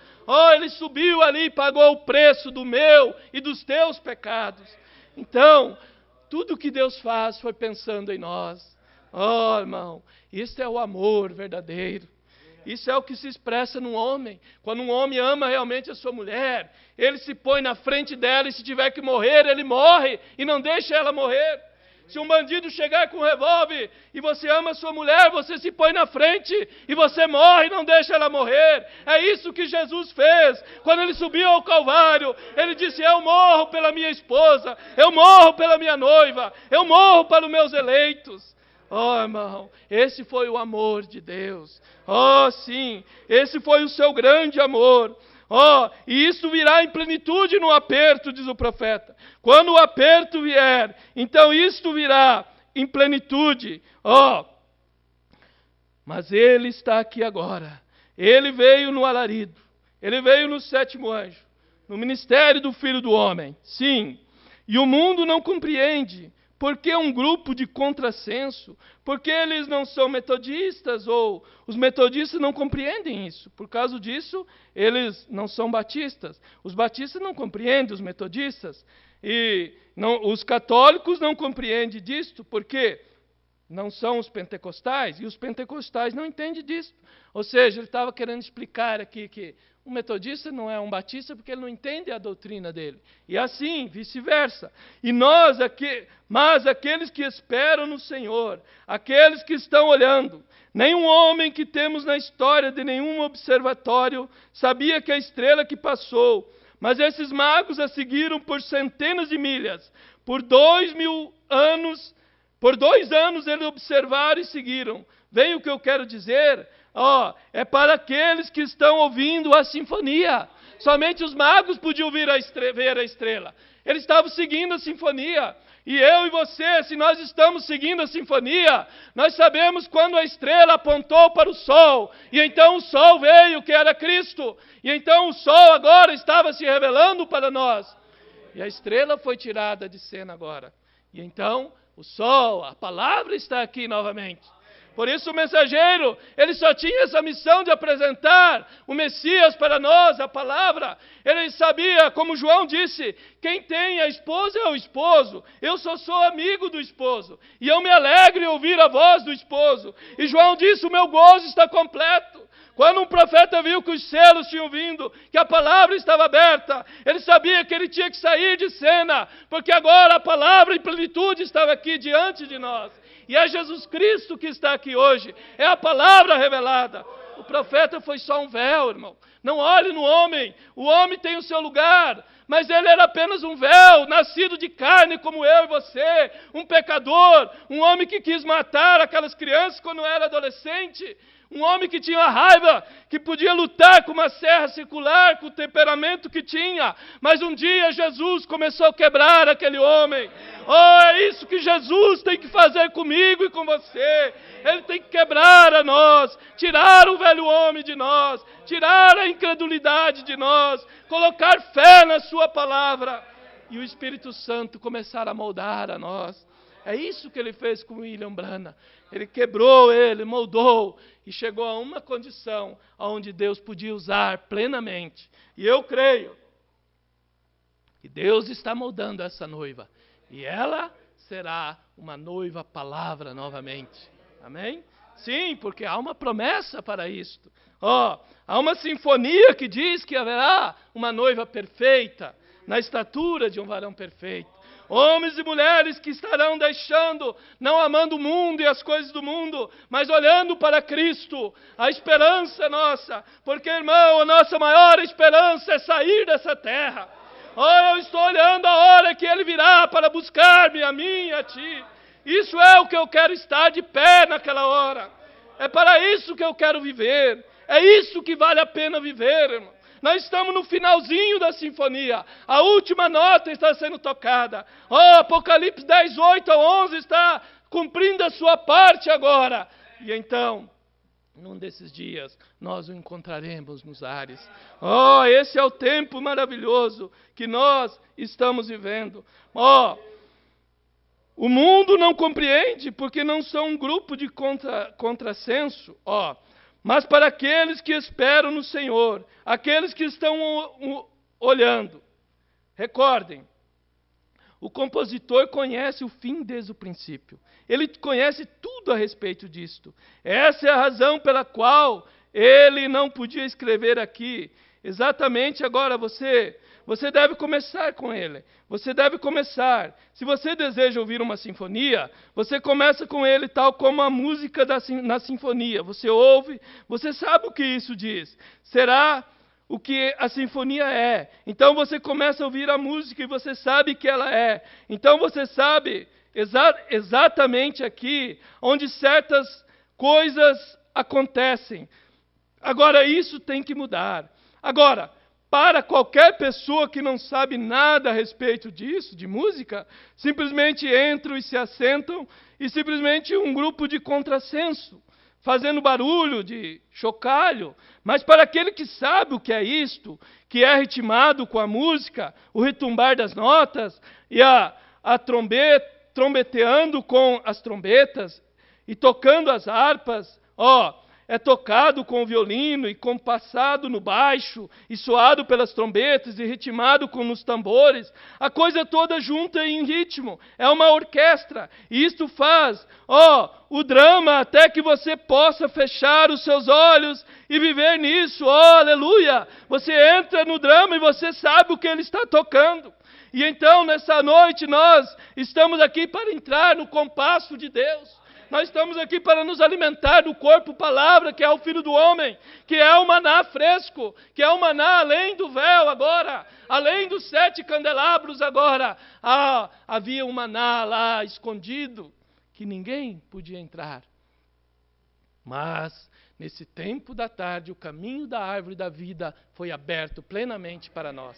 Ele subiu ali e pagou o preço do meu e dos teus pecados. Então, tudo que Deus faz foi pensando em nós. Irmão, isso é o amor verdadeiro. Isso é o que se expressa num homem. Quando um homem ama realmente a sua mulher, ele se põe na frente dela e se tiver que morrer, ele morre e não deixa ela morrer. Se um bandido chegar com um revólver e você ama a sua mulher, você se põe na frente e você morre e não deixa ela morrer. É isso que Jesus fez. Quando Ele subiu ao Calvário, Ele disse, eu morro pela minha esposa, eu morro pela minha noiva, eu morro para os meus eleitos. Irmão, esse foi o amor de Deus. Sim, esse foi o seu grande amor. E isso virá em plenitude no aperto, diz o profeta. Quando o aperto vier, então isto virá em plenitude. Mas Ele está aqui agora. Ele veio no alarido. Ele veio no sétimo anjo. No ministério do Filho do Homem. Sim. E o mundo não compreende. Porque um grupo de contrassenso? Porque eles não são metodistas, ou os metodistas não compreendem isso. Por causa disso, eles não são batistas. Os batistas não compreendem os metodistas. E os católicos não compreendem disto, porque não são os pentecostais, e os pentecostais não entendem disso. Ou seja, ele estava querendo explicar aqui que um metodista não é um batista porque ele não entende a doutrina dele. E assim, vice-versa. Mas aqueles que esperam no Senhor, aqueles que estão olhando, nenhum homem que temos na história de nenhum observatório sabia que a estrela que passou, mas esses magos a seguiram por centenas de milhas. Por 2.000 anos, por 2 anos eles observaram e seguiram. Vem o que eu quero dizer? É para aqueles que estão ouvindo a sinfonia. Somente os magos podiam ver a estrela. Eles estavam seguindo a sinfonia. E eu e você, se nós estamos seguindo a sinfonia, nós sabemos quando a estrela apontou para o sol. E então o sol veio, que era Cristo. E então o sol agora estava se revelando para nós. E a estrela foi tirada de cena agora. E então o sol, a palavra está aqui novamente. Por isso o mensageiro, ele só tinha essa missão de apresentar o Messias para nós, a palavra. Ele sabia, como João disse, quem tem a esposa é o esposo. Eu só sou amigo do esposo. E eu me alegro em ouvir a voz do esposo. E João disse, o meu gozo está completo. Quando um profeta viu que os selos tinham vindo, que a palavra estava aberta, ele sabia que ele tinha que sair de cena, porque agora a palavra em plenitude estava aqui diante de nós. E é Jesus Cristo que está aqui hoje, é a palavra revelada. O profeta foi só um véu, irmão. Não olhe no homem, o homem tem o seu lugar, mas ele era apenas um véu, nascido de carne como eu e você, um pecador, um homem que quis matar aquelas crianças quando era adolescente, um homem que tinha raiva, que podia lutar com uma serra circular, com o temperamento que tinha, mas um dia Jesus começou a quebrar aquele homem. Oh, é isso que Jesus tem que fazer comigo e com você. Ele tem que quebrar a nós, tirar o velho homem de nós, tirar a incredulidade de nós, colocar fé na sua palavra e o Espírito Santo começar a moldar a nós. É isso que ele fez com William Branham. Ele quebrou ele, moldou e chegou a uma condição onde Deus podia usar plenamente. E eu creio que Deus está moldando essa noiva. E ela será uma noiva palavra novamente. Amém? Sim, porque há uma promessa para isto. Há uma sinfonia que diz que haverá uma noiva perfeita, na estatura de um varão perfeito. Homens e mulheres que estarão deixando, não amando o mundo e as coisas do mundo, mas olhando para Cristo, a esperança nossa. Porque, irmão, a nossa maior esperança é sair dessa terra. Eu estou olhando a hora que Ele virá para buscar-me, a mim e a ti. Isso é o que eu quero estar de pé naquela hora. É para isso que eu quero viver. É isso que vale a pena viver, irmão. Nós estamos no finalzinho da sinfonia. A última nota está sendo tocada. Apocalipse 10, 8 a 11 está cumprindo a sua parte agora. E então, num desses dias, nós o encontraremos nos ares. Esse é o tempo maravilhoso que nós estamos vivendo. O mundo não compreende porque não são um grupo de contrassenso. Mas para aqueles que esperam no Senhor, aqueles que estão olhando. Recordem, o compositor conhece o fim desde o princípio. Ele conhece tudo a respeito disto. Essa é a razão pela qual ele não podia escrever aqui. Exatamente agora você deve começar com ele. Você deve começar. Se você deseja ouvir uma sinfonia, você começa com ele tal como a música na sinfonia. Você ouve, você sabe o que isso diz. Será o que a sinfonia é. Então você começa a ouvir a música e você sabe que ela é. Então você sabe exatamente aqui onde certas coisas acontecem. Agora isso tem que mudar. Agora, para qualquer pessoa que não sabe nada a respeito disso, de música, simplesmente entram e se assentam e simplesmente um grupo de contrassenso, fazendo barulho de chocalho. Mas para aquele que sabe o que é isto, que é ritmado com a música, o retumbar das notas e a trombeteando com as trombetas e tocando as harpas, é tocado com o violino e compassado no baixo, e soado pelas trombetas e ritmado nos tambores, a coisa toda junta em ritmo, é uma orquestra, e isto faz, o drama até que você possa fechar os seus olhos e viver nisso, aleluia, você entra no drama e você sabe o que ele está tocando, e então nessa noite nós estamos aqui para entrar no compasso de Deus. Nós estamos aqui para nos alimentar do corpo palavra, que é o Filho do Homem, que é o maná fresco, que é o maná além do véu agora, além dos 7 candelabros agora. Havia um maná lá escondido, que ninguém podia entrar. Mas, nesse tempo da tarde, o caminho da árvore da vida foi aberto plenamente para nós.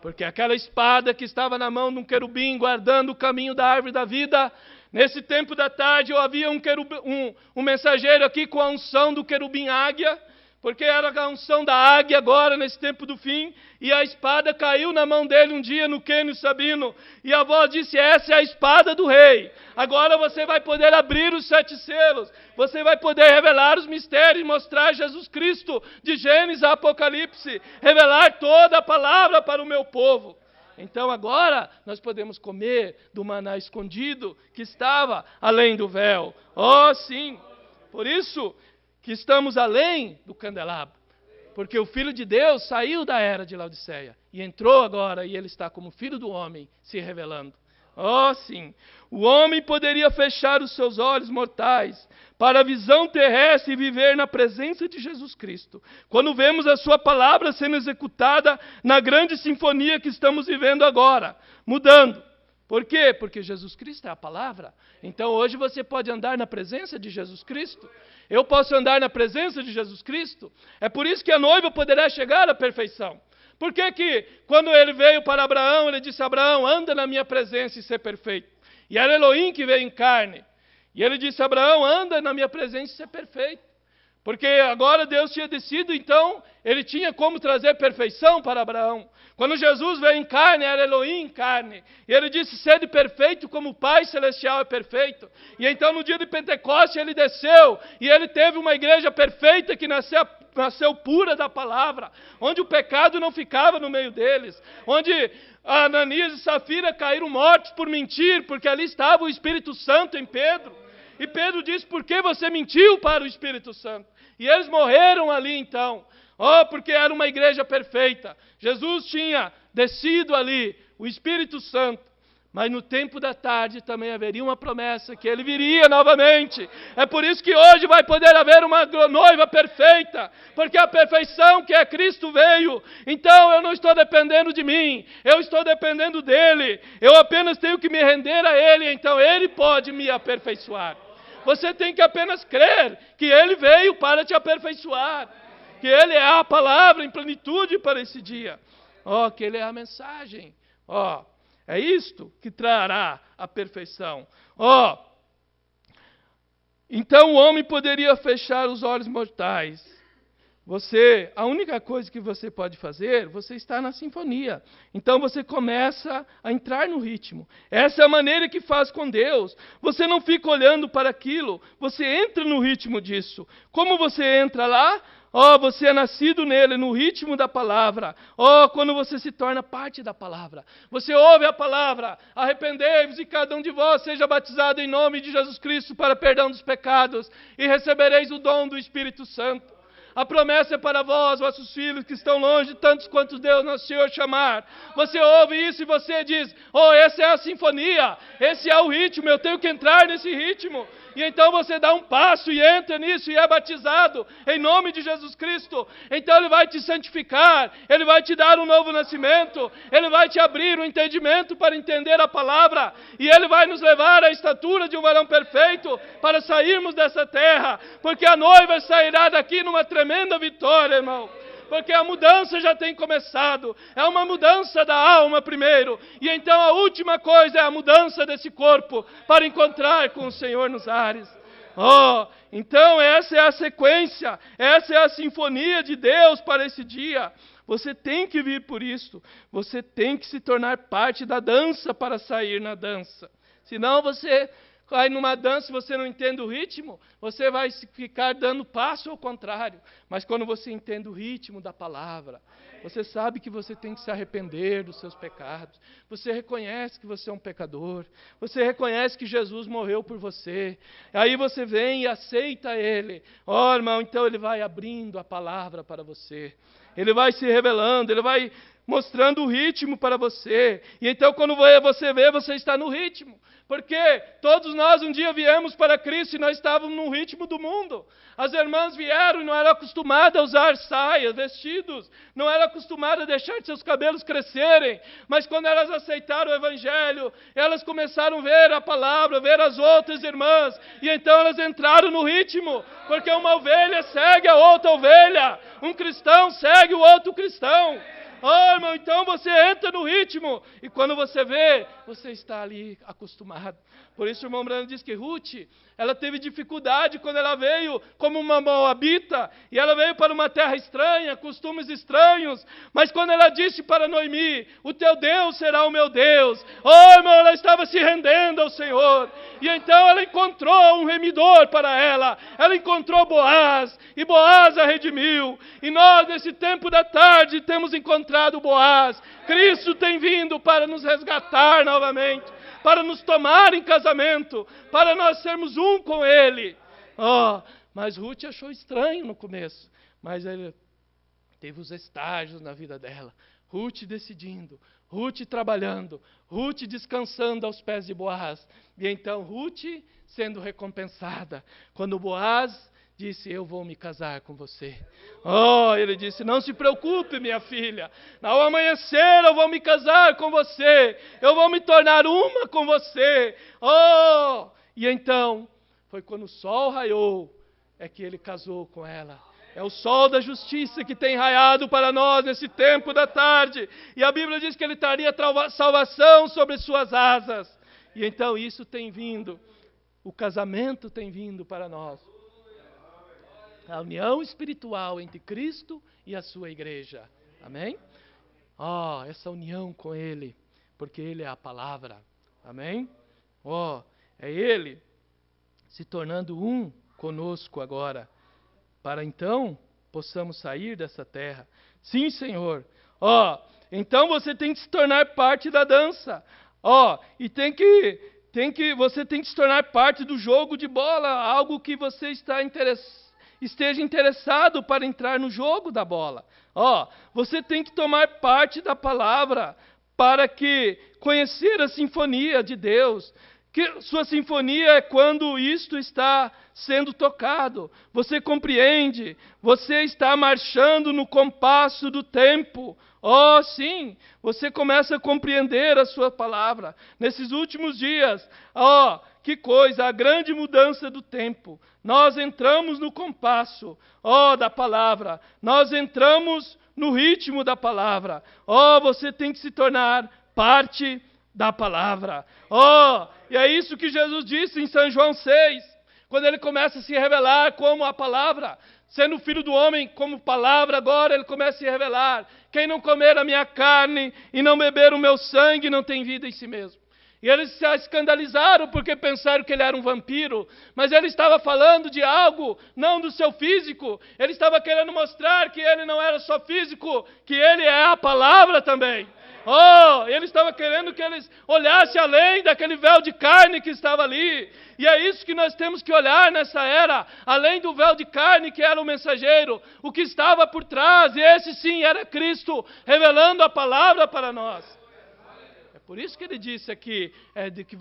Porque aquela espada que estava na mão de um querubim guardando o caminho da árvore da vida, nesse tempo da tarde havia um mensageiro aqui com a unção do querubim águia, porque era a unção da águia agora, nesse tempo do fim, e a espada caiu na mão dele um dia no Quênio Sabino, e a voz disse, essa é a espada do rei, agora você vai poder abrir os 7 selos, você vai poder revelar os mistérios, mostrar Jesus Cristo, de Gênesis a Apocalipse, revelar toda a palavra para o meu povo. Então agora nós podemos comer do maná escondido que estava além do véu. Sim, por isso que estamos além do candelabro. Porque o Filho de Deus saiu da era de Laodiceia e entrou agora, e ele está como Filho do homem se revelando. Oh, sim! O homem poderia fechar os seus olhos mortais para a visão terrestre e viver na presença de Jesus Cristo. Quando vemos a sua palavra sendo executada na grande sinfonia que estamos vivendo agora, mudando. Por quê? Porque Jesus Cristo é a palavra. Então hoje você pode andar na presença de Jesus Cristo. Eu posso andar na presença de Jesus Cristo. É por isso que a noiva poderá chegar à perfeição. Por que que quando ele veio para Abraão, ele disse: Abraão, anda na minha presença e ser perfeito. E era Elohim que veio em carne. E ele disse: Abraão, anda na minha presença e ser perfeito. Porque agora Deus tinha descido, então ele tinha como trazer perfeição para Abraão. Quando Jesus veio em carne, era Elohim em carne. E ele disse: sede perfeito como o Pai Celestial é perfeito. E então no dia de Pentecostes ele desceu e ele teve uma igreja perfeita que nasceu pura da palavra, onde o pecado não ficava no meio deles, onde Ananias e Safira caíram mortos por mentir, porque ali estava o Espírito Santo em Pedro. E Pedro disse: por que você mentiu para o Espírito Santo? E eles morreram ali então. Oh, porque era uma igreja perfeita. Jesus tinha descido ali, o Espírito Santo. Mas no tempo da tarde também haveria uma promessa que ele viria novamente. É por isso que hoje vai poder haver uma noiva perfeita, porque a perfeição que é Cristo veio. Então eu não estou dependendo de mim, eu estou dependendo dele. Eu apenas tenho que me render a ele, então ele pode me aperfeiçoar. Você tem que apenas crer que ele veio para te aperfeiçoar, que ele é a palavra em plenitude para esse dia. Oh, que ele é a mensagem. Oh, é isto que trará a perfeição. Oh, então o homem poderia fechar os olhos mortais. A única coisa que você pode fazer, você está na sinfonia. Então você começa a entrar no ritmo. Essa é a maneira que faz com Deus. Você não fica olhando para aquilo, você entra no ritmo disso. Como você entra lá? Oh, você é nascido nele, no ritmo da palavra. Oh, quando você se torna parte da palavra. Você ouve a palavra: arrependei-vos e cada um de vós seja batizado em nome de Jesus Cristo para perdão dos pecados, e recebereis o dom do Espírito Santo. A promessa é para vós, vossos filhos que estão longe, tantos quantos Deus nosso Senhor chamar. Você ouve isso e você diz: oh, essa é a sinfonia, esse é o ritmo, eu tenho que entrar nesse ritmo. E então você dá um passo e entra nisso e é batizado em nome de Jesus Cristo. Então Ele vai te santificar, Ele vai te dar um novo nascimento, Ele vai te abrir o entendimento para entender a palavra, e Ele vai nos levar à estatura de um varão perfeito para sairmos dessa terra, porque a noiva sairá daqui numa tremenda vitória, irmão. Porque a mudança já tem começado. É uma mudança da alma primeiro. E então a última coisa é a mudança desse corpo para encontrar com o Senhor nos ares. Oh, então essa é a sequência. Essa é a sinfonia de Deus para esse dia. Você tem que vir por isso. Você tem que se tornar parte da dança para sair na dança. Senão você vai numa dança e você não entende o ritmo, você vai ficar dando passo ao contrário. Mas quando você entende o ritmo da palavra, você sabe que você tem que se arrepender dos seus pecados. Você reconhece que você é um pecador. Você reconhece que Jesus morreu por você. Aí você vem e aceita Ele. Oh, irmão, então Ele vai abrindo a palavra para você. Ele vai se revelando, Ele vai mostrando o ritmo para você. E então quando você vê, você está no ritmo. Porque todos nós um dia viemos para Cristo e nós estávamos no ritmo do mundo. As irmãs vieram e não eram acostumadas a usar saias, vestidos, não eram acostumadas a deixar seus cabelos crescerem. Mas quando elas aceitaram o Evangelho, elas começaram a ver a palavra, ver as outras irmãs. E então elas entraram no ritmo, porque uma ovelha segue a outra ovelha. Um cristão segue o outro cristão. Oh, irmão, então você entra no ritmo. E quando você vê, você está ali acostumado. Por isso o irmão Branham diz que Ruth, ela teve dificuldade quando ela veio como uma moabita. E ela veio para uma terra estranha, costumes estranhos. Mas quando ela disse para Noemi: o teu Deus será o meu Deus. Oh, irmão, ela estava se rendendo ao Senhor. E então ela encontrou um remidor para ela. Ela encontrou Boaz. E Boaz a redimiu. E nós, nesse tempo da tarde, temos encontrado Boaz. Cristo tem vindo para nos resgatar novamente, para nos tomar em casamento, para nós sermos um com Ele. Oh, mas Ruth achou estranho no começo. Mas ele teve os estágios na vida dela. Ruth decidindo, Ruth trabalhando, Ruth descansando aos pés de Boaz. E então Ruth sendo recompensada. Quando Boaz disse, eu vou me casar com você. Oh, ele disse, não se preocupe, minha filha. Ao amanhecer eu vou me casar com você. Eu vou me tornar uma com você. Oh! E então, foi quando o sol raiou, é que ele casou com ela. É o sol da justiça que tem raiado para nós nesse tempo da tarde. E a Bíblia diz que ele traria salvação sobre suas asas. E então isso tem vindo. O casamento tem vindo para nós. A união espiritual entre Cristo e a sua igreja. Amém? Oh, essa união com Ele. Porque Ele é a palavra. Amém? Oh, é Ele se tornando um conosco agora. Para então possamos sair dessa terra. Sim, Senhor. Ó, então você tem que se tornar parte da dança. Ó, e você tem que se tornar parte do jogo de bola, algo que você esteja interessado para entrar no jogo da bola. Ó, você tem que tomar parte da palavra para que conhecer a sinfonia de Deus. Que sua sinfonia é quando isto está sendo tocado. Você compreende? Você está marchando no compasso do tempo. Oh, sim, você começa a compreender a sua palavra. Nesses últimos dias, oh, que coisa, a grande mudança do tempo. Nós entramos no compasso, oh, da palavra. Nós entramos no ritmo da palavra. Oh, você tem que se tornar parte da palavra. Oh, e é isso que Jesus disse em São João 6, quando ele começa a se revelar como a palavra, sendo filho do homem como palavra, agora ele começa a se revelar. Quem não comer a minha carne e não beber o meu sangue não tem vida em si mesmo. E eles se escandalizaram porque pensaram que ele era um vampiro, mas ele estava falando de algo, não do seu físico. Ele estava querendo mostrar que ele não era só físico, que ele é a palavra também. Oh, ele estava querendo que eles olhassem além daquele véu de carne que estava ali. E é isso que nós temos que olhar nessa era, além do véu de carne que era o mensageiro, o que estava por trás, e esse sim era Cristo, revelando a palavra para nós. É por isso que ele disse aqui, de que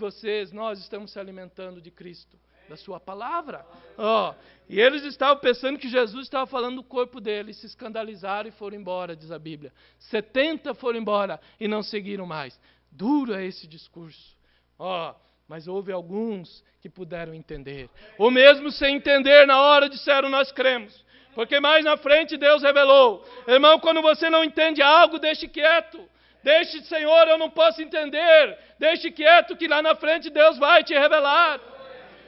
nós estamos se alimentando de Cristo, da sua palavra. Oh, e eles estavam pensando que Jesus estava falando do corpo deles, se escandalizaram e foram embora, diz a Bíblia. 70 foram embora e não seguiram mais. Duro é esse discurso. Oh, mas houve alguns que puderam entender. Ou mesmo sem entender, na hora disseram, nós cremos. Porque mais na frente Deus revelou. Irmão, quando você não entende algo, deixe quieto. Deixe, Senhor, eu não posso entender. Deixe quieto que lá na frente Deus vai te revelar.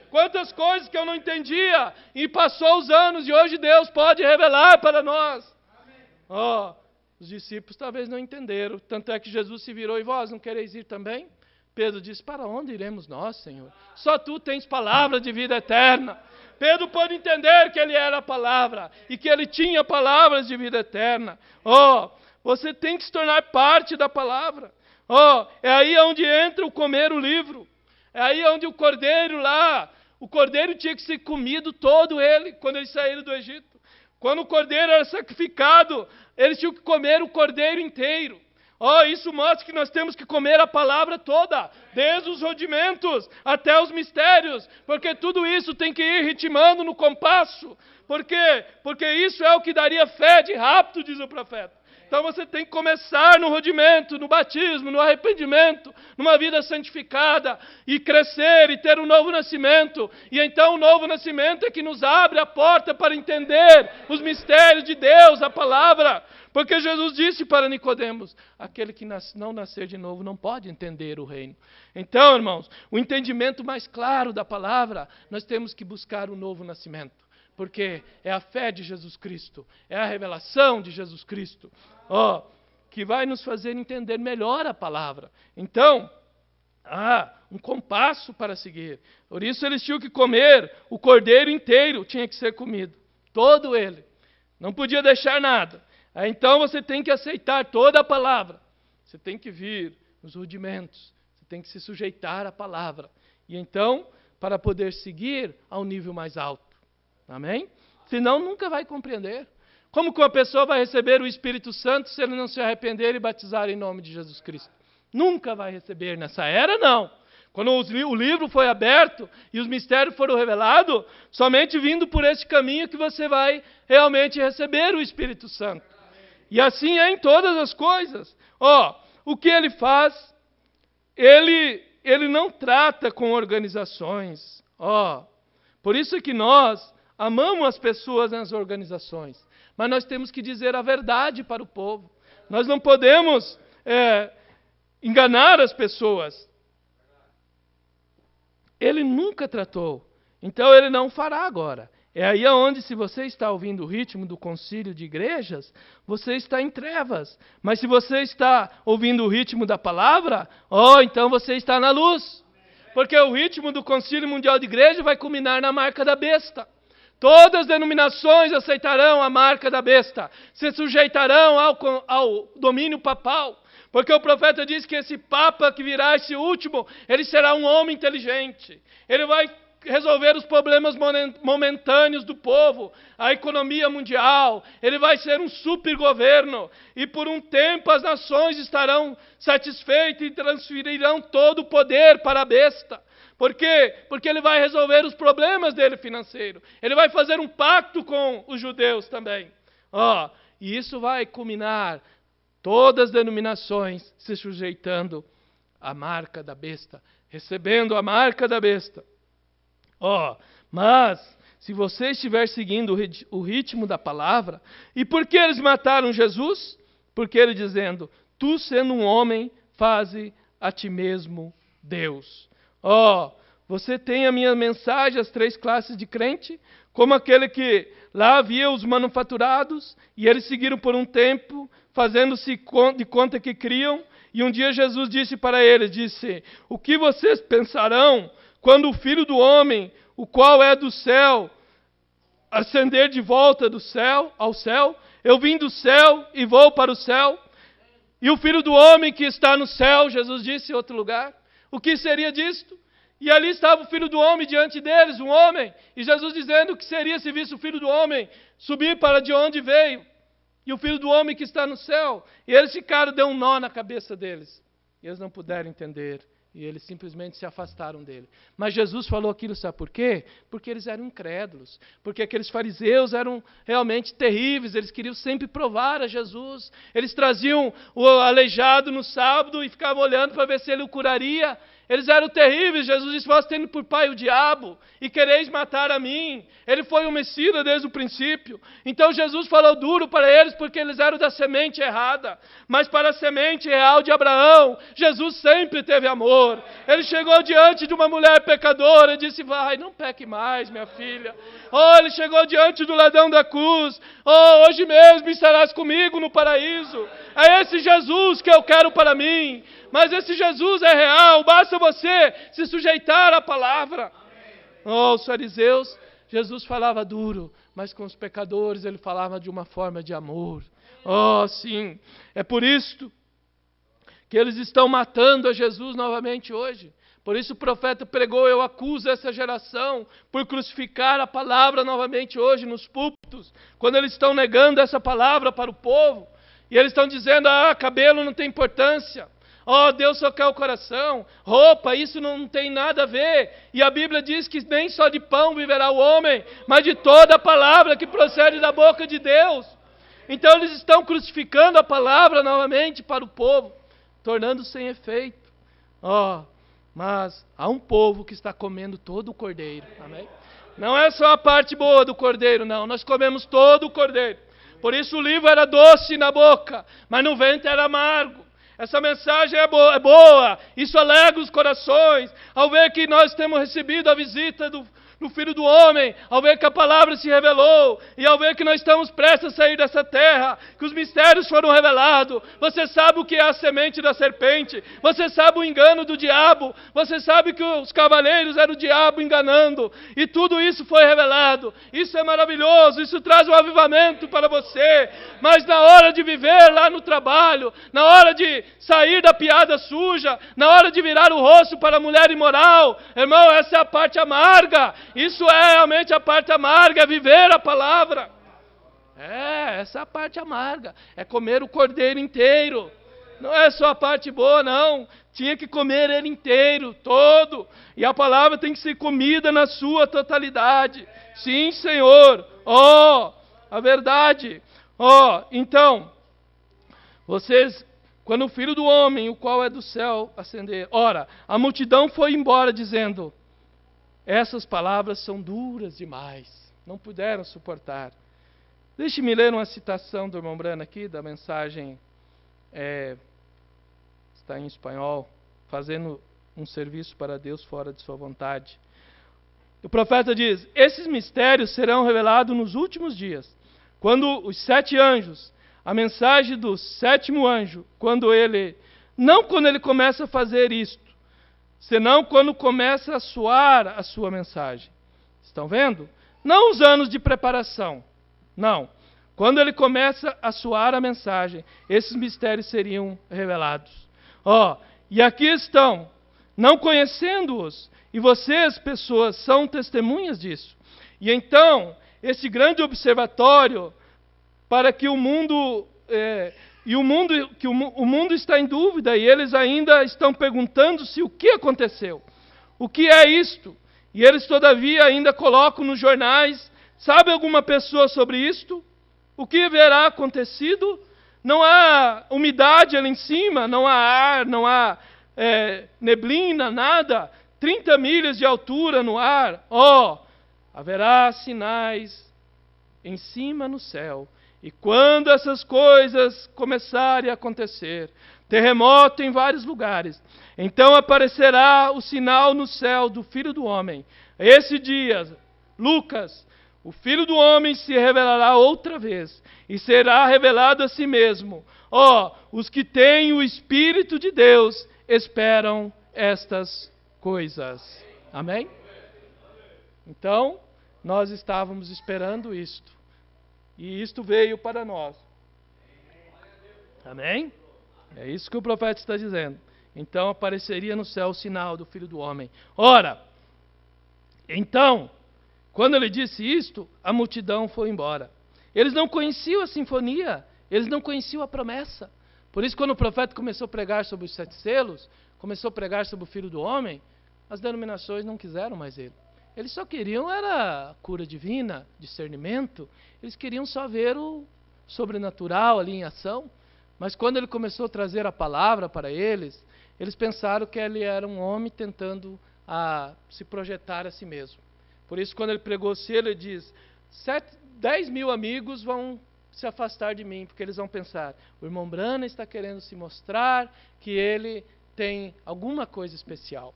Quantas coisas que eu não entendia, e passou os anos, e hoje Deus pode revelar para nós. Oh, os discípulos talvez não entenderam, tanto é que Jesus se virou, e vós não quereis ir também? Pedro disse, para onde iremos nós, Senhor? Só tu tens palavra de vida eterna. Pedro pôde entender que ele era a palavra, e que ele tinha palavras de vida eterna. Oh, você tem que se tornar parte da palavra. Oh, é aí onde entra o comer o livro. É aí onde o cordeiro lá, o cordeiro tinha que ser comido todo ele, quando eles saíram do Egito. Quando o cordeiro era sacrificado, eles tinham que comer o cordeiro inteiro. Oh, isso mostra que nós temos que comer a palavra toda, desde os rudimentos até os mistérios, porque tudo isso tem que ir ritmando no compasso. Por quê? Porque isso é o que daria fé de rapto, diz o profeta. Então você tem que começar no rudimento, no batismo, no arrependimento, numa vida santificada, e crescer e ter um novo nascimento. E então o novo nascimento é que nos abre a porta para entender os mistérios de Deus, a palavra. Porque Jesus disse para Nicodemos, aquele que não nascer de novo não pode entender o reino. Então, irmãos, o entendimento mais claro da palavra, nós temos que buscar o novo nascimento. Porque é a fé de Jesus Cristo, é a revelação de Jesus Cristo, que vai nos fazer entender melhor a palavra. Então, um compasso para seguir. Por isso eles tinham que comer o cordeiro inteiro, tinha que ser comido, todo ele. Não podia deixar nada. Então você tem que aceitar toda a palavra. Você tem que vir nos rudimentos, você tem que se sujeitar à palavra. E então, para poder seguir ao nível mais alto. Amém? Senão nunca vai compreender. Como que uma pessoa vai receber o Espírito Santo se ele não se arrepender e batizar em nome de Jesus Cristo? Nunca vai receber. Nessa era, não. Quando o livro foi aberto e os mistérios foram revelados, somente vindo por esse caminho que você vai realmente receber o Espírito Santo. E assim é em todas as coisas. O que ele faz? Ele não trata com organizações. Por isso que nós amamos as pessoas nas organizações. Mas nós temos que dizer a verdade para o povo. Nós não podemos enganar as pessoas. Ele nunca tratou. Então ele não fará agora. É aí onde, se você está ouvindo o ritmo do concílio de igrejas, você está em trevas. Mas se você está ouvindo o ritmo da palavra, então você está na luz. Porque o ritmo do concílio mundial de igreja vai culminar na marca da besta. Todas as denominações aceitarão a marca da besta. Se sujeitarão ao domínio papal. Porque o profeta diz que esse Papa que virá, esse último, ele será um homem inteligente. Ele vai resolver os problemas momentâneos do povo, a economia mundial. Ele vai ser um supergoverno. E por um tempo as nações estarão satisfeitas e transferirão todo o poder para a besta. Por quê? Porque ele vai resolver os problemas dele financeiro. Ele vai fazer um pacto com os judeus também. E isso vai culminar todas as denominações se sujeitando à marca da besta, recebendo a marca da besta. Mas, se você estiver seguindo o ritmo da palavra, e por que eles mataram Jesus? Porque ele dizendo, tu sendo um homem, faze a ti mesmo Deus. Você tem a minha mensagem, as 3 classes de crente, como aquele que lá havia os manufaturados, e eles seguiram por um tempo, fazendo-se de conta que criam, e um dia Jesus disse para eles, o que vocês pensarão quando o Filho do Homem, o qual é do céu, ascender de volta do céu ao céu? Eu vim do céu e vou para o céu. E o Filho do Homem que está no céu, Jesus disse em outro lugar. O que seria disto? E ali estava o Filho do Homem diante deles, um homem. E Jesus dizendo o que seria se visse o Filho do Homem subir para de onde veio. E o Filho do Homem que está no céu. E eles ficaram, deu um nó na cabeça deles. E eles não puderam entender. E eles simplesmente se afastaram dele. Mas Jesus falou aquilo, sabe por quê? Porque eles eram incrédulos. Porque aqueles fariseus eram realmente terríveis. Eles queriam sempre provar a Jesus. Eles traziam o aleijado no sábado e ficavam olhando para ver se ele o curaria. Eles eram terríveis. Jesus disse, vós tendo por pai o diabo e quereis matar a mim. Ele foi homicida desde o princípio. Então Jesus falou duro para eles porque eles eram da semente errada. Mas para a semente real de Abraão, Jesus sempre teve amor. Ele chegou diante de uma mulher pecadora e disse, vai, não peque mais, minha filha. Ele chegou diante do ladrão da cruz. Hoje mesmo estarás comigo no paraíso. É esse Jesus que eu quero para mim. Mas esse Jesus é real, basta você se sujeitar à palavra. Os fariseus, Jesus falava duro, mas com os pecadores ele falava de uma forma de amor. Sim, é por isto que eles estão matando a Jesus novamente hoje. Por isso o profeta pregou, eu acuso essa geração por crucificar a palavra novamente hoje nos púlpitos, quando eles estão negando essa palavra para o povo. E eles estão dizendo, cabelo não tem importância. Deus só quer o coração. Roupa, isso não tem nada a ver. E a Bíblia diz que nem só de pão viverá o homem, mas de toda a palavra que procede da boca de Deus. Então eles estão crucificando a palavra novamente para o povo, tornando sem efeito. Mas há um povo que está comendo todo o cordeiro. Amém? Não é só a parte boa do cordeiro, não. Nós comemos todo o cordeiro. Por isso o livro era doce na boca, mas no ventre era amargo. Essa mensagem é boa, isso alegra os corações, ao ver que nós temos recebido a visita do Filho do Homem, ao ver que a palavra se revelou, e ao ver que nós estamos prestes a sair dessa terra, que os mistérios foram revelados. Você sabe o que é a semente da serpente, você sabe o engano do diabo, você sabe que os cavaleiros eram o diabo enganando, e tudo isso foi revelado. Isso é maravilhoso, isso traz um avivamento para você, mas na hora de viver lá no trabalho, na hora de sair da piada suja, na hora de virar o rosto para a mulher imoral, irmão, essa é a parte amarga. Isso é realmente a parte amarga, é viver a palavra. Essa é a parte amarga. É comer o cordeiro inteiro. Não é só a parte boa, não. Tinha que comer ele inteiro, todo. E a palavra tem que ser comida na sua totalidade. Sim, Senhor. A verdade. Então, vocês, quando o Filho do Homem, o qual é do céu, ascender. Ora, a multidão foi embora dizendo, essas palavras são duras demais. Não puderam suportar. Deixe-me ler uma citação do irmão Brano aqui, da mensagem, está em espanhol, fazendo um serviço para Deus fora de sua vontade. O profeta diz, esses mistérios serão revelados nos últimos dias, quando os 7 anjos, a mensagem do 7º anjo, não quando ele começa a fazer isto, senão quando começa a soar a sua mensagem. Estão vendo? Não os anos de preparação. Não. Quando ele começa a soar a mensagem, esses mistérios seriam revelados. E aqui estão, não conhecendo-os, e vocês, pessoas, são testemunhas disso. E então, esse grande observatório, para que o mundo está em dúvida, e eles ainda estão perguntando-se o que aconteceu. O que é isto? E eles, todavia, ainda colocam nos jornais, sabe alguma pessoa sobre isto? O que haverá acontecido? Não há umidade ali em cima, não há ar, não há neblina, nada. 30 milhas de altura no ar. Haverá sinais em cima no céu. E quando essas coisas começarem a acontecer, terremoto em vários lugares, então aparecerá o sinal no céu do Filho do Homem. Esse dia, Lucas, o Filho do Homem se revelará outra vez, e será revelado a si mesmo. Os que têm o Espírito de Deus esperam estas coisas. Amém? Então, nós estávamos esperando isto. E isto veio para nós. Amém? É isso que o profeta está dizendo. Então apareceria no céu o sinal do Filho do Homem. Ora, então, quando ele disse isto, a multidão foi embora. Eles não conheciam a sinfonia, eles não conheciam a promessa. Por isso, quando o profeta começou a pregar sobre os 7 selos, começou a pregar sobre o Filho do Homem, as denominações não quiseram mais ele. Eles só queriam era cura divina, discernimento. Eles queriam só ver o sobrenatural ali em ação. Mas quando ele começou a trazer a palavra para eles, eles pensaram que ele era um homem tentando se projetar a si mesmo. Por isso, quando ele pregou selo, ele diz, 10 mil amigos vão se afastar de mim, porque eles vão pensar, o irmão Brana está querendo se mostrar que ele tem alguma coisa especial.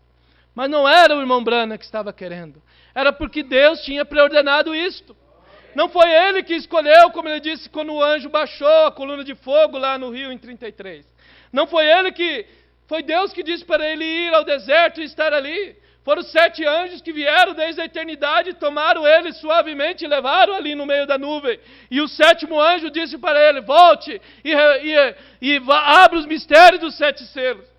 Mas não era o irmão Brana que estava querendo. Era porque Deus tinha preordenado isto. Não foi ele que escolheu, como ele disse, quando o anjo baixou a coluna de fogo lá no rio em 33. Não foi foi Deus que disse para ele ir ao deserto e estar ali. Foram 7 anjos que vieram desde a eternidade, tomaram ele suavemente e levaram ali no meio da nuvem. E o 7º anjo disse para ele, volte e abra os mistérios dos 7 selos.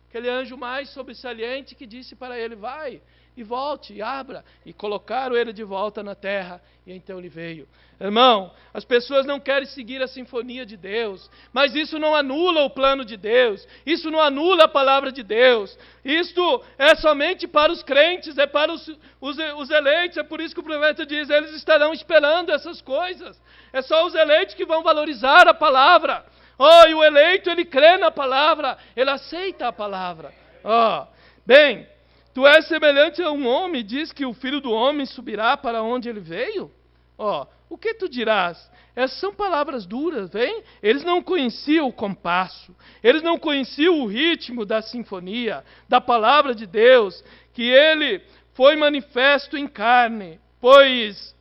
Aquele anjo mais sobressalente que disse para ele, vai e volte e abra. E colocaram ele de volta na terra e então ele veio. Irmão, as pessoas não querem seguir a sinfonia de Deus, mas isso não anula o plano de Deus, isso não anula a palavra de Deus. Isto é somente para os crentes, é para os eleitos, é por isso que o profeta diz, eles estarão esperando essas coisas. É só os eleitos que vão valorizar a palavra. E o eleito, ele crê na palavra, ele aceita a palavra. Bem, tu és semelhante a um homem, diz que o Filho do Homem subirá para onde ele veio? O que tu dirás? Essas são palavras duras, vem? Eles não conheciam o compasso, eles não conheciam o ritmo da sinfonia, da palavra de Deus, que ele foi manifesto em carne, pois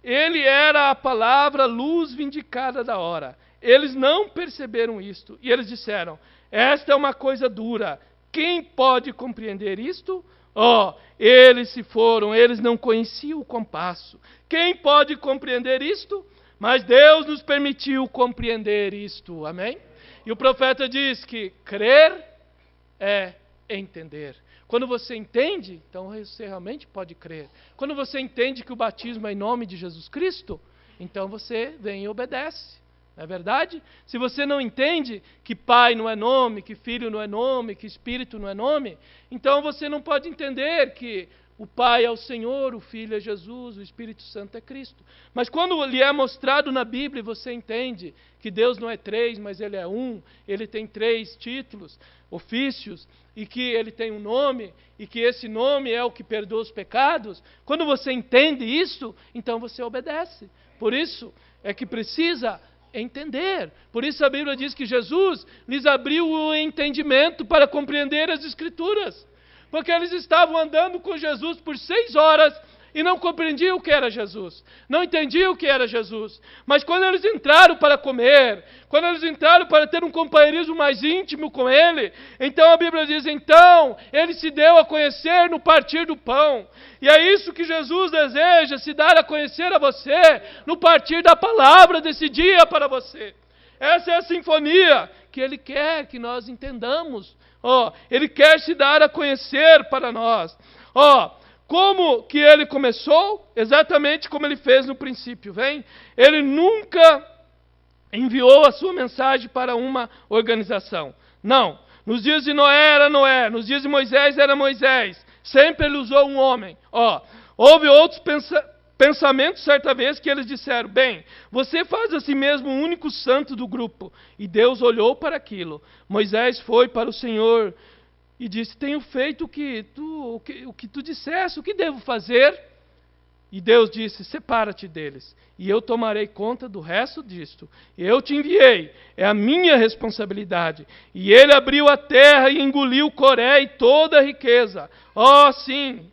ele era a palavra luz vindicada da hora. Eles não perceberam isto. E eles disseram, esta é uma coisa dura. Quem pode compreender isto? Eles se foram, eles não conheciam o compasso. Quem pode compreender isto? Mas Deus nos permitiu compreender isto. Amém? E o profeta diz que crer é entender. Quando você entende, então você realmente pode crer. Quando você entende que o batismo é em nome de Jesus Cristo, então você vem e obedece. Não é verdade? Se você não entende que Pai não é nome, que Filho não é nome, que Espírito não é nome, então você não pode entender que o Pai é o Senhor, o Filho é Jesus, o Espírito Santo é Cristo. Mas quando lhe é mostrado na Bíblia, você entende que Deus não é três, mas Ele é um, Ele tem 3 títulos, ofícios, e que Ele tem um nome, e que esse nome é o que perdoa os pecados. Quando você entende isso, então você obedece. Por isso é que precisa entender. Por isso a Bíblia diz que Jesus lhes abriu o entendimento para compreender as Escrituras. Porque eles estavam andando com Jesus por 6 horas e não compreendiam o que era Jesus. Não entendiam o que era Jesus. Mas quando eles entraram para comer, quando eles entraram para ter um companheirismo mais íntimo com Ele, então a Bíblia diz, então Ele se deu a conhecer no partir do pão. E é isso que Jesus deseja, se dar a conhecer a você no partir da palavra desse dia para você. Essa é a sinfonia que Ele quer que nós entendamos. Ele quer se dar a conhecer para nós. Como que Ele começou? Exatamente como Ele fez no princípio, vem? Ele nunca enviou a sua mensagem para uma organização. Não. Nos dias de Noé era Noé, nos dias de Moisés era Moisés. Sempre Ele usou um homem. Houve outros pensamentos certa vez que eles disseram, bem, você faz a si mesmo o único santo do grupo. E Deus olhou para aquilo. Moisés foi para o Senhor e disse, tenho feito o que tu disseste, o que devo fazer? E Deus disse, separa-te deles, e eu tomarei conta do resto disto. Eu te enviei, é a minha responsabilidade. E ele abriu a terra e engoliu Coré e toda a riqueza. Sim,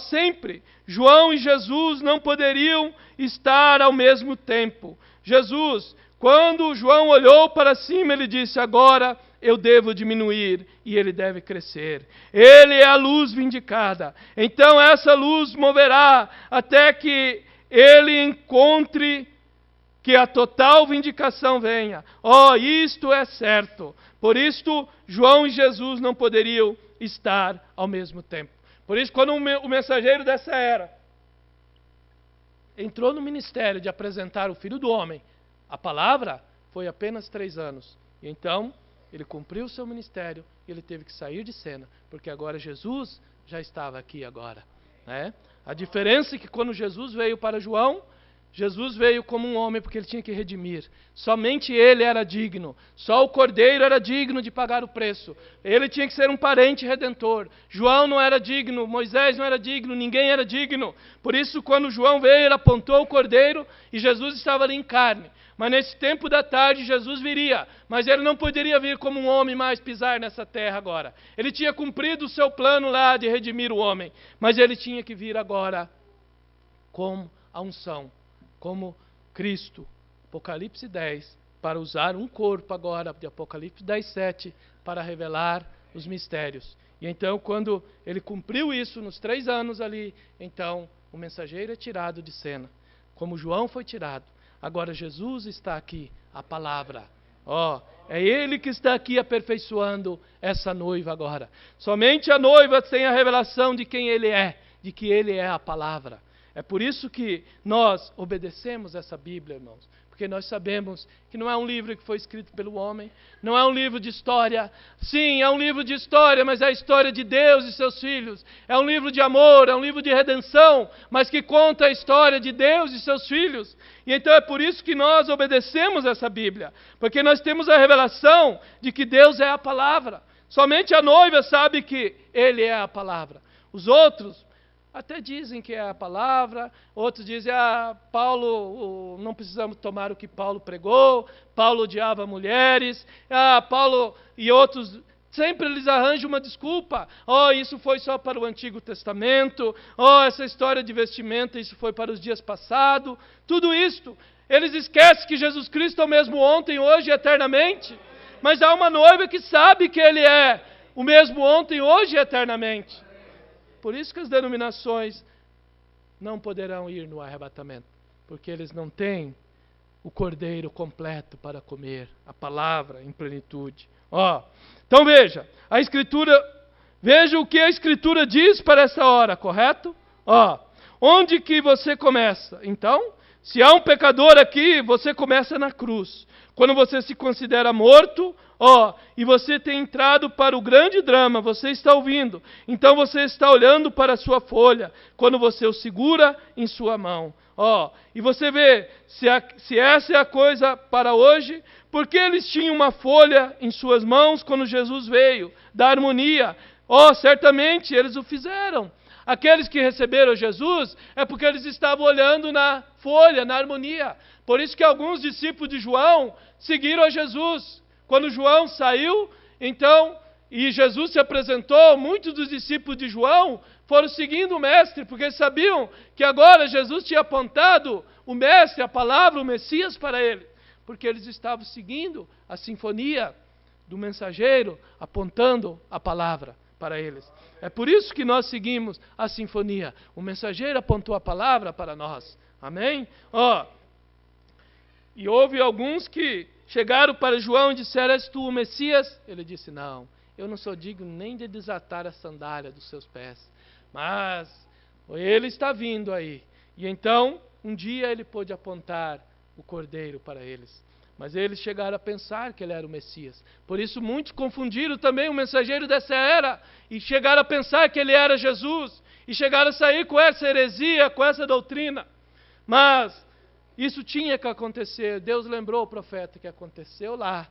sempre. João e Jesus não poderiam estar ao mesmo tempo. Jesus, quando João olhou para cima, ele disse, agora eu devo diminuir e ele deve crescer. Ele é a luz vindicada. Então essa luz moverá até que ele encontre que a total vindicação venha. Isto é certo. Por isto, João e Jesus não poderiam estar ao mesmo tempo. Por isso, quando o mensageiro dessa era entrou no ministério de apresentar o Filho do Homem, a palavra foi apenas 3 anos. E então, ele cumpriu o seu ministério e ele teve que sair de cena, porque agora Jesus já estava aqui agora. Né? A diferença é que quando Jesus veio para João, Jesus veio como um homem porque ele tinha que redimir. Somente ele era digno. Só o Cordeiro era digno de pagar o preço. Ele tinha que ser um parente redentor. João não era digno, Moisés não era digno, ninguém era digno. Por isso, quando João veio, ele apontou o Cordeiro e Jesus estava ali em carne. Mas nesse tempo da tarde, Jesus viria. Mas ele não poderia vir como um homem mais pisar nessa terra agora. Ele tinha cumprido o seu plano lá de redimir o homem. Mas ele tinha que vir agora com a unção, como Cristo. Apocalipse 10, para usar um corpo agora, de Apocalipse 10:7, para revelar os mistérios. E então, quando ele cumpriu isso nos 3 anos ali, então o mensageiro é tirado de cena, como João foi tirado. Agora Jesus está aqui, a palavra. É Ele que está aqui aperfeiçoando essa noiva agora. Somente a noiva tem a revelação de quem Ele é, de que Ele é a palavra. É por isso que nós obedecemos essa Bíblia, irmãos. Porque nós sabemos que não é um livro que foi escrito pelo homem, não é um livro de história. Sim, é um livro de história, mas é a história de Deus e seus filhos. É um livro de amor, é um livro de redenção, mas que conta a história de Deus e seus filhos. E então é por isso que nós obedecemos essa Bíblia. Porque nós temos a revelação de que Deus é a palavra. Somente a noiva sabe que Ele é a palavra. Os outros até dizem que é a palavra, outros dizem, Paulo, não precisamos tomar o que Paulo pregou, Paulo odiava mulheres, Paulo e outros, sempre eles arranjam uma desculpa, isso foi só para o Antigo Testamento, essa história de vestimenta, isso foi para os dias passados, tudo isto, eles esquecem que Jesus Cristo é o mesmo ontem, hoje e eternamente, mas há uma noiva que sabe que Ele é o mesmo ontem, hoje e eternamente. Por isso que as denominações não poderão ir no arrebatamento, porque eles não têm o cordeiro completo para comer, a palavra em plenitude. Então veja, a Escritura veja o que a Escritura diz para essa hora, correto? Ó, onde que você começa? Então, se há um pecador aqui, você começa na cruz. Quando você se considera morto, e você tem entrado para o grande drama, você está ouvindo. Então você está olhando para a sua folha, quando você o segura em sua mão. E você vê, se essa é a coisa para hoje, porque eles tinham uma folha em suas mãos quando Jesus veio, da harmonia. Certamente eles o fizeram. Aqueles que receberam Jesus é porque eles estavam olhando na folha, na harmonia. Por isso que alguns discípulos de João seguiram a Jesus. Quando João saiu, então, e Jesus se apresentou, muitos dos discípulos de João foram seguindo o Mestre, porque eles sabiam que agora Jesus tinha apontado o Mestre, a palavra, o Messias para ele. Porque eles estavam seguindo a sinfonia do mensageiro, apontando a palavra para eles. É por isso que nós seguimos a sinfonia. O mensageiro apontou a palavra para nós. Amém? E houve alguns que chegaram para João e disseram: és tu o Messias? Ele disse: não, eu não sou digno nem de desatar a sandália dos seus pés. Mas ele está vindo aí. E então, um dia ele pôde apontar o cordeiro para eles. Mas eles chegaram a pensar que ele era o Messias. Por isso muitos confundiram também o mensageiro dessa era e chegaram a pensar que ele era Jesus. E chegaram a sair com essa heresia, com essa doutrina. Mas isso tinha que acontecer. Deus lembrou o profeta que aconteceu lá,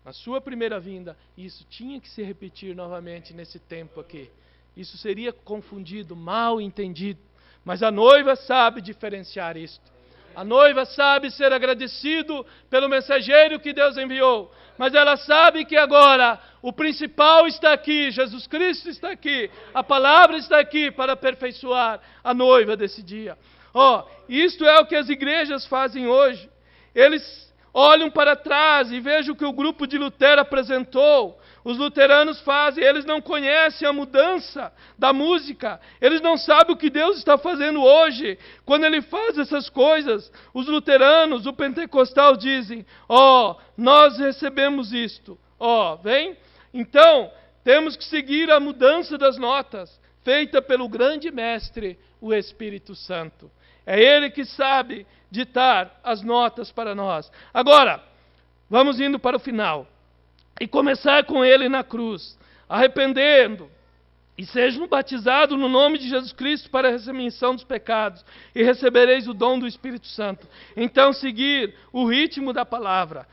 na sua primeira vinda. E isso tinha que se repetir novamente nesse tempo aqui. Isso seria confundido, mal entendido. Mas a noiva sabe diferenciar isto. A noiva sabe ser agradecido pelo mensageiro que Deus enviou. Mas ela sabe que agora o principal está aqui, Jesus Cristo está aqui. A palavra está aqui para aperfeiçoar a noiva desse dia. Isto é o que as igrejas fazem hoje. Eles olham para trás e vejam o que o grupo de Lutero apresentou. Os luteranos fazem, eles não conhecem a mudança da música. Eles não sabem o que Deus está fazendo hoje. Quando Ele faz essas coisas, os luteranos, o pentecostal dizem: nós recebemos isto. Vem? Então, temos que seguir a mudança das notas, feita pelo grande mestre, o Espírito Santo. É Ele que sabe ditar as notas para nós. Agora, vamos indo para o final. E começar com Ele na cruz, arrependendo, e sejam batizados no nome de Jesus Cristo para a remissão dos pecados, e recebereis o dom do Espírito Santo. Então seguir o ritmo da palavra.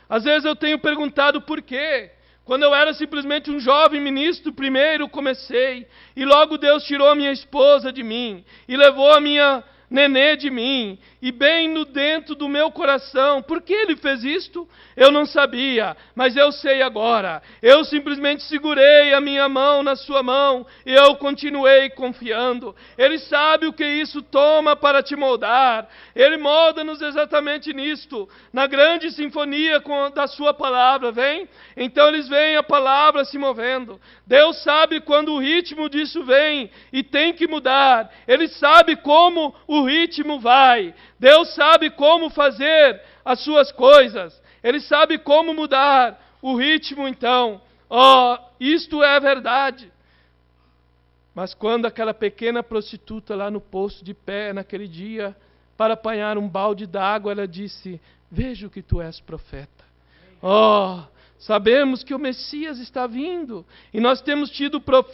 Às vezes eu tenho perguntado por quê. Quando eu era simplesmente um jovem ministro, primeiro comecei, e logo Deus tirou a minha esposa de mim, e levou a minha nenê de mim, e bem no dentro do meu coração. Por que Ele fez isto? Eu não sabia, mas eu sei agora. Eu simplesmente segurei a minha mão na sua mão, e eu continuei confiando. Ele sabe o que isso toma para te moldar. Ele molda-nos exatamente nisto, na grande sinfonia da sua palavra, vem? Então eles veem a palavra se movendo. Deus sabe quando o ritmo disso vem, e tem que mudar. Ele sabe como o ritmo vai. Deus sabe como fazer as suas coisas. Ele sabe como mudar o ritmo, então. Isto é verdade. Mas quando aquela pequena prostituta lá no poço de pé, naquele dia, para apanhar um balde d'água, ela disse: vejo que tu és profeta. Sabemos que o Messias está vindo. E nós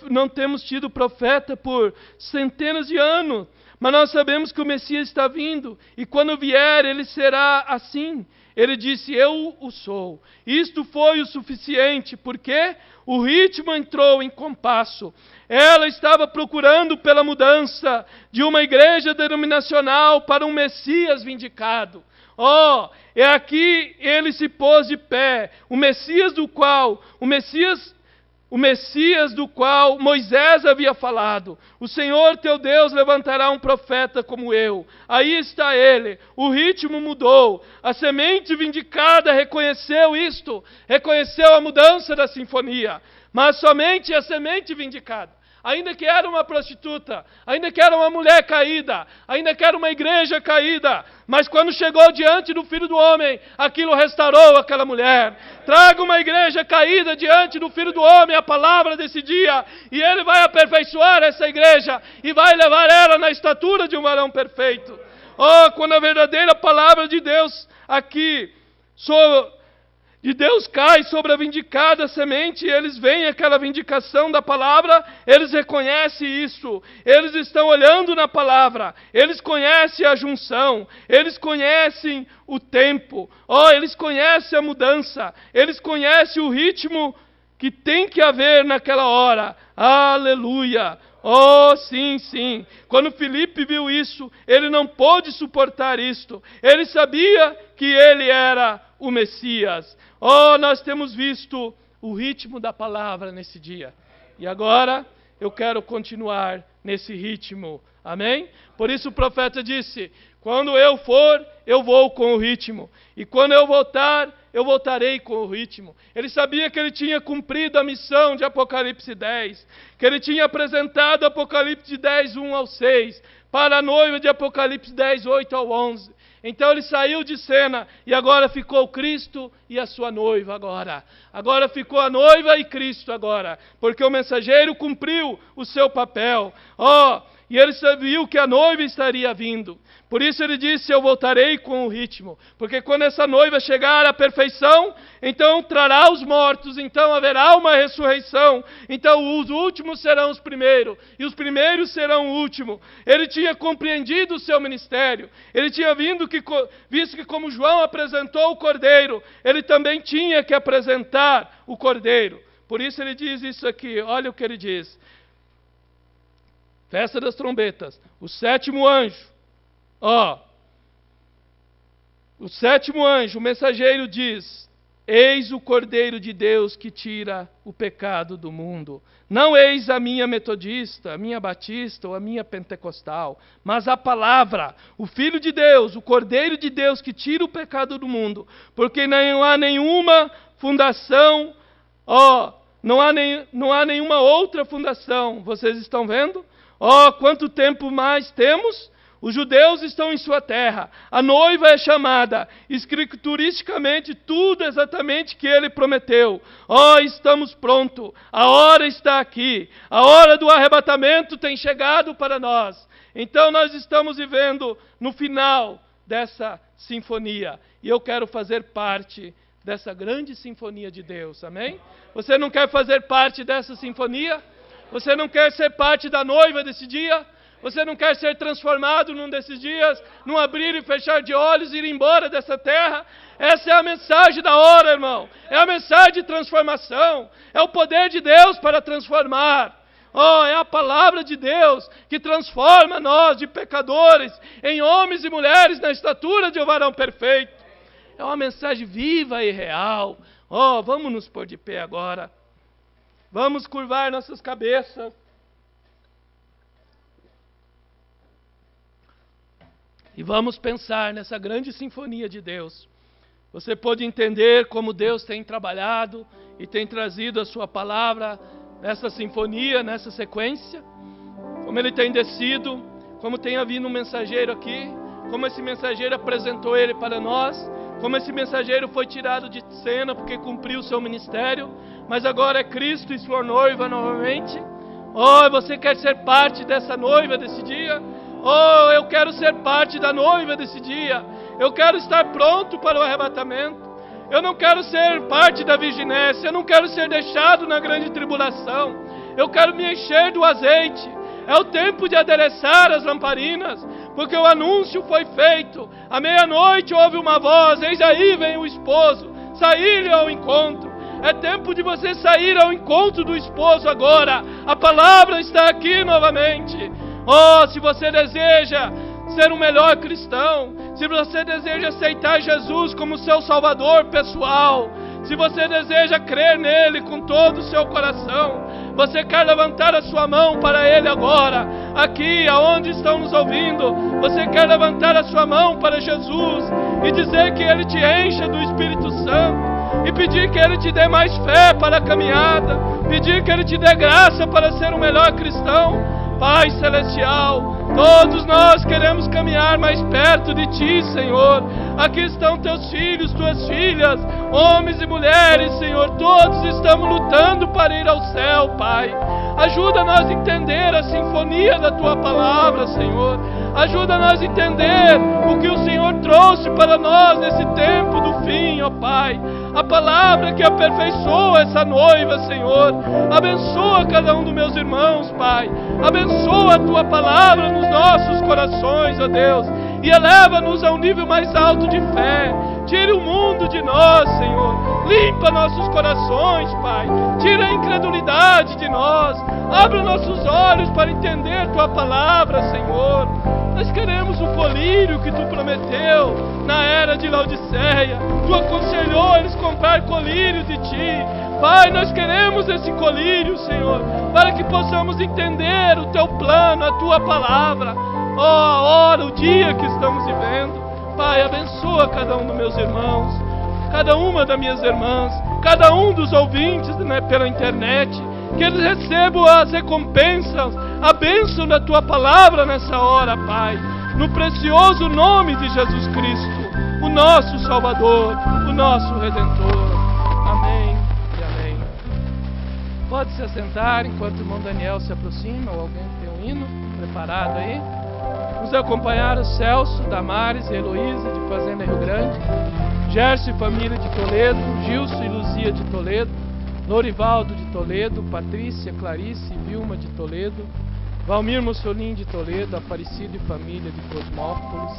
não temos tido profeta por centenas de anos. Mas nós sabemos que o Messias está vindo. E quando vier, ele será assim. Ele disse: eu o sou. Isto foi o suficiente, porque o ritmo entrou em compasso. Ela estava procurando pela mudança de uma igreja denominacional para um Messias vindicado. É aqui ele se pôs de pé. O Messias do qual Moisés havia falado. O Senhor teu Deus levantará um profeta como eu. Aí está ele. O ritmo mudou. A semente vindicada reconheceu isto. Reconheceu a mudança da sinfonia. Mas somente a semente vindicada. Ainda que era uma prostituta, ainda que era uma mulher caída, ainda que era uma igreja caída, mas quando chegou diante do Filho do Homem, aquilo restaurou aquela mulher. Traga uma igreja caída diante do Filho do Homem, a palavra desse dia, e Ele vai aperfeiçoar essa igreja, e vai levar ela na estatura de um varão perfeito. Oh, quando a verdadeira palavra de Deus aqui, de Deus cai sobre a vindicada semente, eles veem aquela vindicação da palavra, eles reconhecem isso, eles estão olhando na palavra, eles conhecem a junção, eles conhecem o tempo, eles conhecem a mudança, eles conhecem o ritmo que tem que haver naquela hora. Aleluia! Oh, sim, sim. Quando Filipe viu isso, ele não pôde suportar isto. Ele sabia que ele era o Messias. Oh, nós temos visto o ritmo da palavra nesse dia. E agora eu quero continuar nesse ritmo. Amém? Por isso o profeta disse: quando eu for, eu vou com o ritmo. E quando eu voltar, eu voltarei com o ritmo. Ele sabia que ele tinha cumprido a missão de Apocalipse 10. Que ele tinha apresentado Apocalipse 10, 1 ao 6. Para a noiva de Apocalipse 10, 8 ao 11. Então ele saiu de cena e agora ficou Cristo e a sua noiva agora. Agora ficou a noiva e Cristo agora. Porque o mensageiro cumpriu o seu papel. E ele viu que a noiva estaria vindo. Por isso ele disse: eu voltarei com o ritmo. Porque quando essa noiva chegar à perfeição, então trará os mortos, então haverá uma ressurreição. Então os últimos serão os primeiros, e os primeiros serão o último. Ele tinha compreendido o seu ministério. Ele tinha visto que como João apresentou o Cordeiro, ele também tinha que apresentar o Cordeiro. Por isso ele diz isso aqui, olha o que ele diz. Festa das trombetas, o sétimo anjo, o sétimo anjo, o mensageiro diz: eis o Cordeiro de Deus que tira o pecado do mundo. Não eis a minha metodista, a minha batista ou a minha pentecostal, mas a palavra, o Filho de Deus, o Cordeiro de Deus que tira o pecado do mundo. Porque não há nenhuma fundação, não há nenhuma outra fundação. Vocês estão vendo? Quanto tempo mais temos? Os judeus estão em sua terra. A noiva é chamada. Escrituristicamente, tudo exatamente que ele prometeu. Estamos prontos. A hora está aqui. A hora do arrebatamento tem chegado para nós. Então nós estamos vivendo no final dessa sinfonia. E eu quero fazer parte dessa grande sinfonia de Deus. Amém? Você não quer fazer parte dessa sinfonia? Você não quer ser parte da noiva desse dia? Você não quer ser transformado num desses dias? Num abrir e fechar de olhos e ir embora dessa terra? Essa é a mensagem da hora, irmão. É a mensagem de transformação. É o poder de Deus para transformar. É a palavra de Deus que transforma nós de pecadores em homens e mulheres na estatura de um varão perfeito. É uma mensagem viva e real. Vamos nos pôr de pé agora. Vamos curvar nossas cabeças. E vamos pensar nessa grande sinfonia de Deus. Você pode entender como Deus tem trabalhado e tem trazido a sua palavra nessa sinfonia, nessa sequência. Como ele tem descido, como tem havido um mensageiro aqui, como esse mensageiro apresentou ele para nós, como esse mensageiro foi tirado de cena porque cumpriu o seu ministério, mas agora é Cristo e sua noiva novamente. Você quer ser parte dessa noiva desse dia? Eu quero ser parte da noiva desse dia. Eu quero estar pronto para o arrebatamento. Eu não quero ser parte da virginéssia. Eu não quero ser deixado na grande tribulação. Eu quero me encher do azeite. É o tempo de adereçar as lamparinas, porque o anúncio foi feito. À meia-noite houve uma voz: eis aí vem o esposo. Sair ao encontro. É tempo de você sair ao encontro do esposo agora. A palavra está aqui novamente. Se você deseja ser um melhor cristão, se você deseja aceitar Jesus como seu Salvador pessoal, se você deseja crer nele com todo o seu coração, você quer levantar a sua mão para ele agora, aqui aonde estão nos ouvindo, você quer levantar a sua mão para Jesus e dizer que ele te encha do Espírito Santo, e pedir que ele te dê mais fé para a caminhada, pedir que ele te dê graça para ser um melhor cristão. Pai Celestial, Todos nós queremos caminhar mais perto de Ti, Senhor. Aqui estão Teus filhos, Tuas filhas, homens e mulheres, Senhor. Todos estamos lutando para ir ao céu, Pai. Ajuda nós a entender a sinfonia da Tua palavra, Senhor. Ajuda nós a entender o que o Senhor trouxe para nós nesse tempo do fim, ó Pai. A palavra que aperfeiçoa essa noiva, Senhor. Abençoa cada um dos meus irmãos, Pai. Abençoa a Tua palavra nos nossos corações, ó Deus. E eleva-nos a um nível mais alto de fé. Tire o mundo de nós, Senhor. Limpa nossos corações, Pai. Tira a incredulidade de nós. Abre nossos olhos para entender Tua palavra, Senhor. Nós queremos o colírio que Tu prometeu na era de Laodiceia. Tu aconselhou eles comprar colírio de Ti. Pai, nós queremos esse colírio, Senhor, para que possamos entender o Teu plano, a Tua palavra. Ó, a hora, o dia que estamos vivendo. Pai, abençoa cada um dos meus irmãos, cada uma das minhas irmãs, cada um dos ouvintes, né, pela internet. Que eles recebam as recompensas, a bênção da Tua palavra nessa hora, Pai. No precioso nome de Jesus Cristo, o nosso Salvador, o nosso Redentor. Amém e amém. Pode se assentar enquanto o irmão Daniel se aproxima, ou alguém tem um hino preparado aí. Nos acompanharam Celso, Damares e Heloísa de Fazenda Rio Grande, Gerson e família de Toledo, Gilson e Luzia de Toledo, Lorivaldo de Toledo, Patrícia, Clarice e Vilma de Toledo, Valmir Mussolini de Toledo, Aparecido e família de Cosmópolis,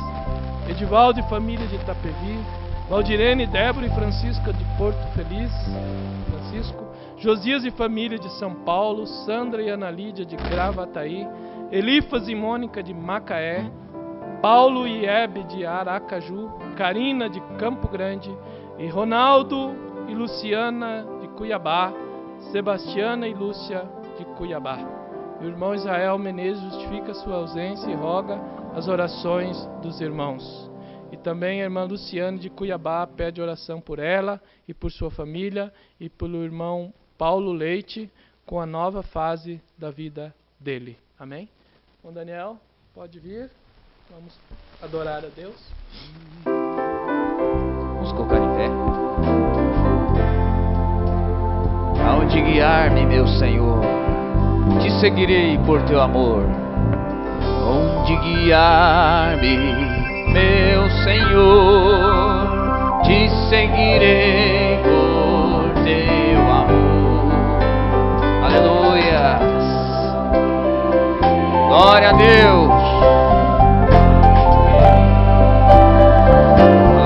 Edivaldo e família de Itapevi, Valdirene, Débora e Francisca de Porto Feliz, Francisco, Josias e família de São Paulo, Sandra e Ana Lídia de Gravataí, Elifas e Mônica de Macaé, Paulo e Hebe de Aracaju, Karina de Campo Grande, e Ronaldo e Luciana de Cuiabá, Sebastiana e Lúcia de Cuiabá. O irmão Israel Menezes justifica sua ausência e roga as orações dos irmãos. E também a irmã Luciana de Cuiabá pede oração por ela e por sua família e pelo irmão Paulo Leite com a nova fase da vida dele. Amém? Bom, Daniel, pode vir. Vamos adorar a Deus. Vamos colocar em pé. Aonde guiar-me, meu Senhor, te seguirei por teu amor. Onde guiar-me, meu Senhor, te seguirei por teu amor. Aleluia. Glória a Deus.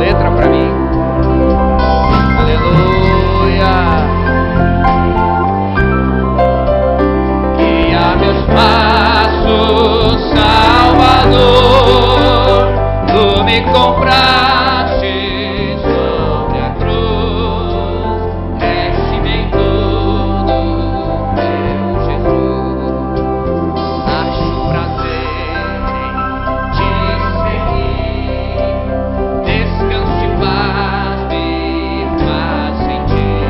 Letra para mim. Aleluia. Guia meus passos, Salvador, tu me compraste sobre a cruz, cresce-me em tudo, meu Jesus. Acho prazer em te seguir, descanso e paz me faz sentir.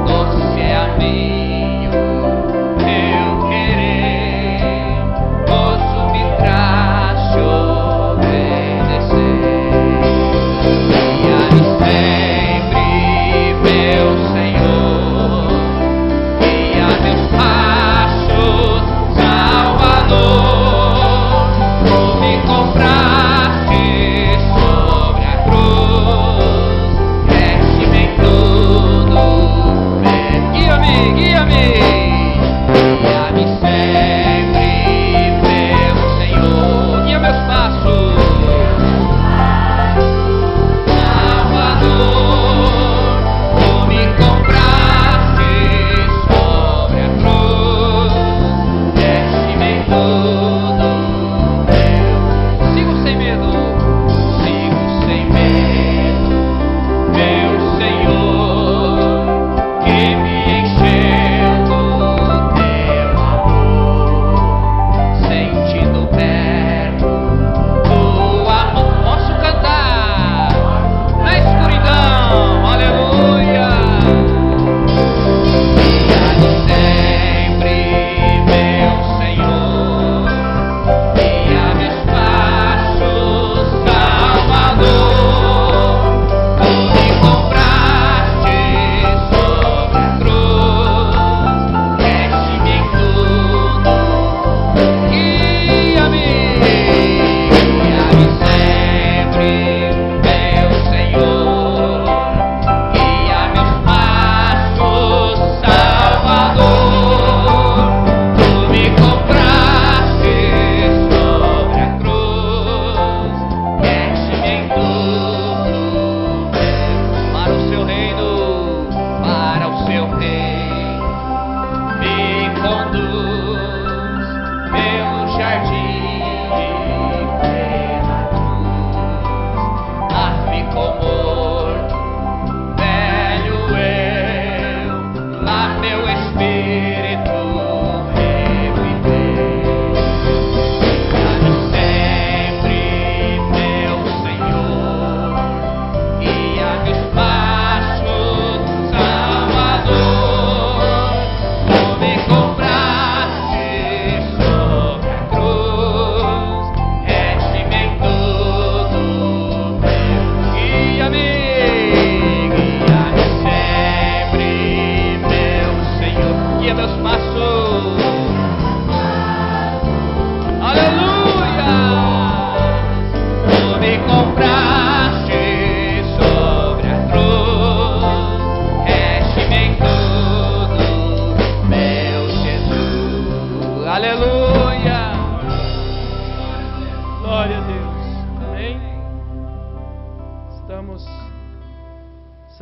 Doce é amigo teu querer, gozo me traz te obedecer.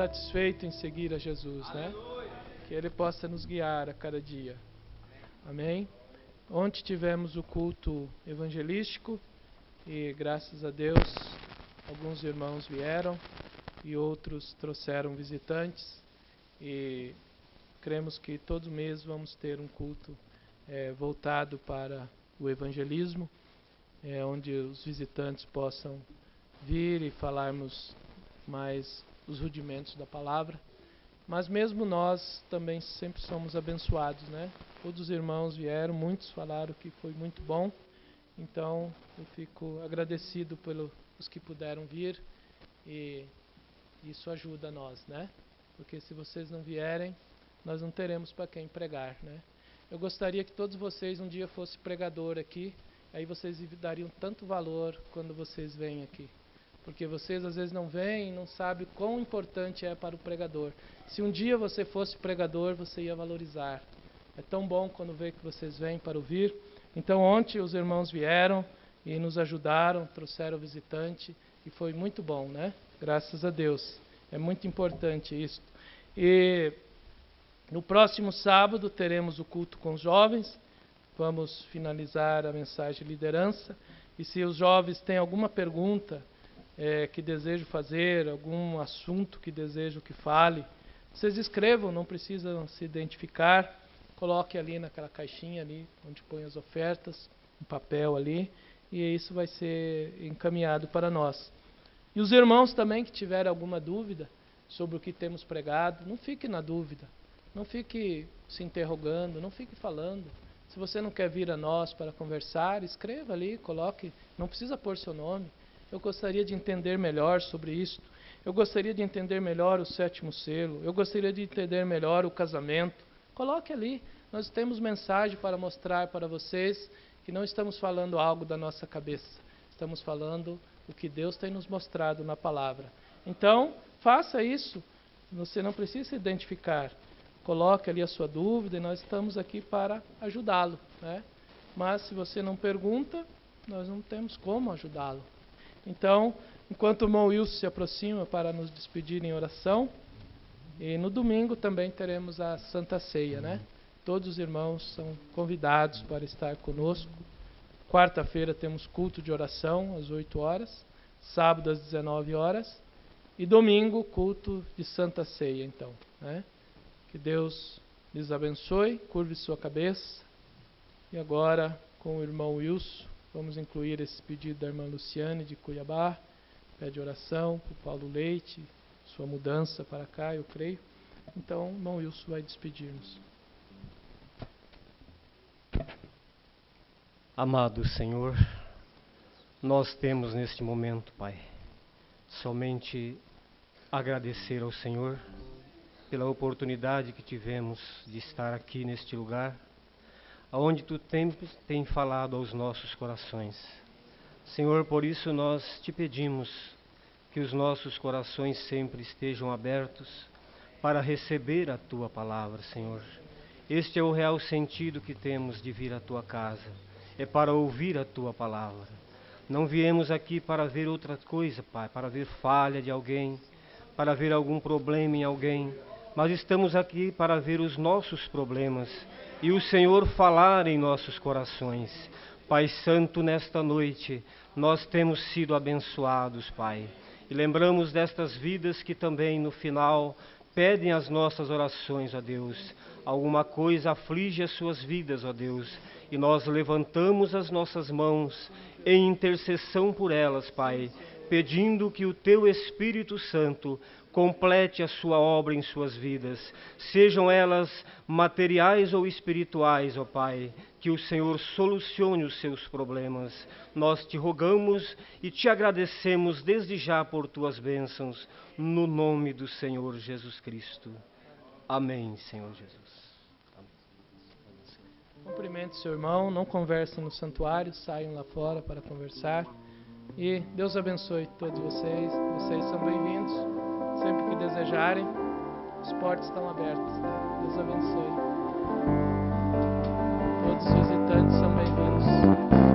satisfeito em seguir a Jesus, né? Que Ele possa nos guiar a cada dia. Amém? Ontem tivemos o culto evangelístico e, graças a Deus, alguns irmãos vieram e outros trouxeram visitantes. E cremos que todo mês vamos ter um culto voltado para o evangelismo, onde os visitantes possam vir e falarmos mais os rudimentos da palavra. Mas mesmo nós também sempre somos abençoados, né? Todos os irmãos vieram, muitos falaram que foi muito bom. Então eu fico agradecido pelos que puderam vir, e isso ajuda nós, né? Porque se vocês não vierem, nós não teremos para quem pregar, né? Eu gostaria que todos vocês um dia fossem pregador aqui, aí vocês dariam tanto valor quando vocês vêm aqui. Porque vocês às vezes não vêm e não sabem quão importante é para o pregador. Se um dia você fosse pregador, você ia valorizar. É tão bom quando vê que vocês vêm para ouvir. Então ontem os irmãos vieram e nos ajudaram, trouxeram o visitante e foi muito bom, né? Graças a Deus. É muito importante isso. E no próximo sábado teremos o culto com os jovens. Vamos finalizar a mensagem de liderança. E se os jovens têm alguma pergunta que desejam fazer, algum assunto que desejam que fale, vocês escrevam, não precisam se identificar. Coloque ali naquela caixinha ali, onde põe as ofertas, um papel ali, e isso vai ser encaminhado para nós. E os irmãos também que tiverem alguma dúvida sobre o que temos pregado, não fique na dúvida, não fique se interrogando, não fique falando. Se você não quer vir a nós para conversar, escreva ali, coloque, não precisa pôr seu nome. Eu gostaria de entender melhor sobre isso. Eu gostaria de entender melhor o 7º selo. Eu gostaria de entender melhor o casamento. Coloque ali. Nós temos mensagem para mostrar para vocês que não estamos falando algo da nossa cabeça. Estamos falando o que Deus tem nos mostrado na palavra. Então, faça isso. Você não precisa se identificar. Coloque ali a sua dúvida e nós estamos aqui para ajudá-lo, né? Mas se você não pergunta, nós não temos como ajudá-lo. Então, enquanto o irmão Wilson se aproxima para nos despedir em oração, e no domingo também teremos a Santa Ceia, né? Todos os irmãos são convidados para estar conosco. Quarta-feira temos culto de oração às 8 horas, sábado às 19 horas e domingo culto de Santa Ceia, então, né? Que Deus lhes abençoe, curve sua cabeça. E agora, com o irmão Wilson, vamos incluir esse pedido da irmã Luciane de Cuiabá, pede oração para o Paulo Leite, sua mudança para cá, eu creio. Então, o irmão Wilson vai despedir-nos. Amado Senhor, nós temos neste momento, Pai, somente agradecer ao Senhor pela oportunidade que tivemos de estar aqui neste lugar, onde Tu tem falado aos nossos corações. Senhor, por isso nós Te pedimos que os nossos corações sempre estejam abertos para receber a Tua palavra, Senhor. Este é o real sentido que temos de vir à Tua casa, é para ouvir a Tua palavra. Não viemos aqui para ver outra coisa, Pai, para ver falha de alguém, para ver algum problema em alguém, mas estamos aqui para ver os nossos problemas e o Senhor falar em nossos corações. Pai Santo, nesta noite, nós temos sido abençoados, Pai, e lembramos destas vidas que também no final pedem as nossas orações, ó Deus. Alguma coisa aflige as suas vidas, ó Deus, e nós levantamos as nossas mãos em intercessão por elas, Pai, pedindo que o Teu Espírito Santo complete a sua obra em suas vidas, sejam elas materiais ou espirituais, ó Pai, que o Senhor solucione os seus problemas. Nós Te rogamos e Te agradecemos desde já por Tuas bênçãos, no nome do Senhor Jesus Cristo. Amém, Senhor Jesus. Cumprimente seu irmão, não conversem no santuário, saiam lá fora para conversar. E Deus abençoe todos vocês. Vocês são bem-vindos. Sempre que desejarem, os portas estão abertas. Tá? Deus abençoe. Todos os visitantes são bem-vindos.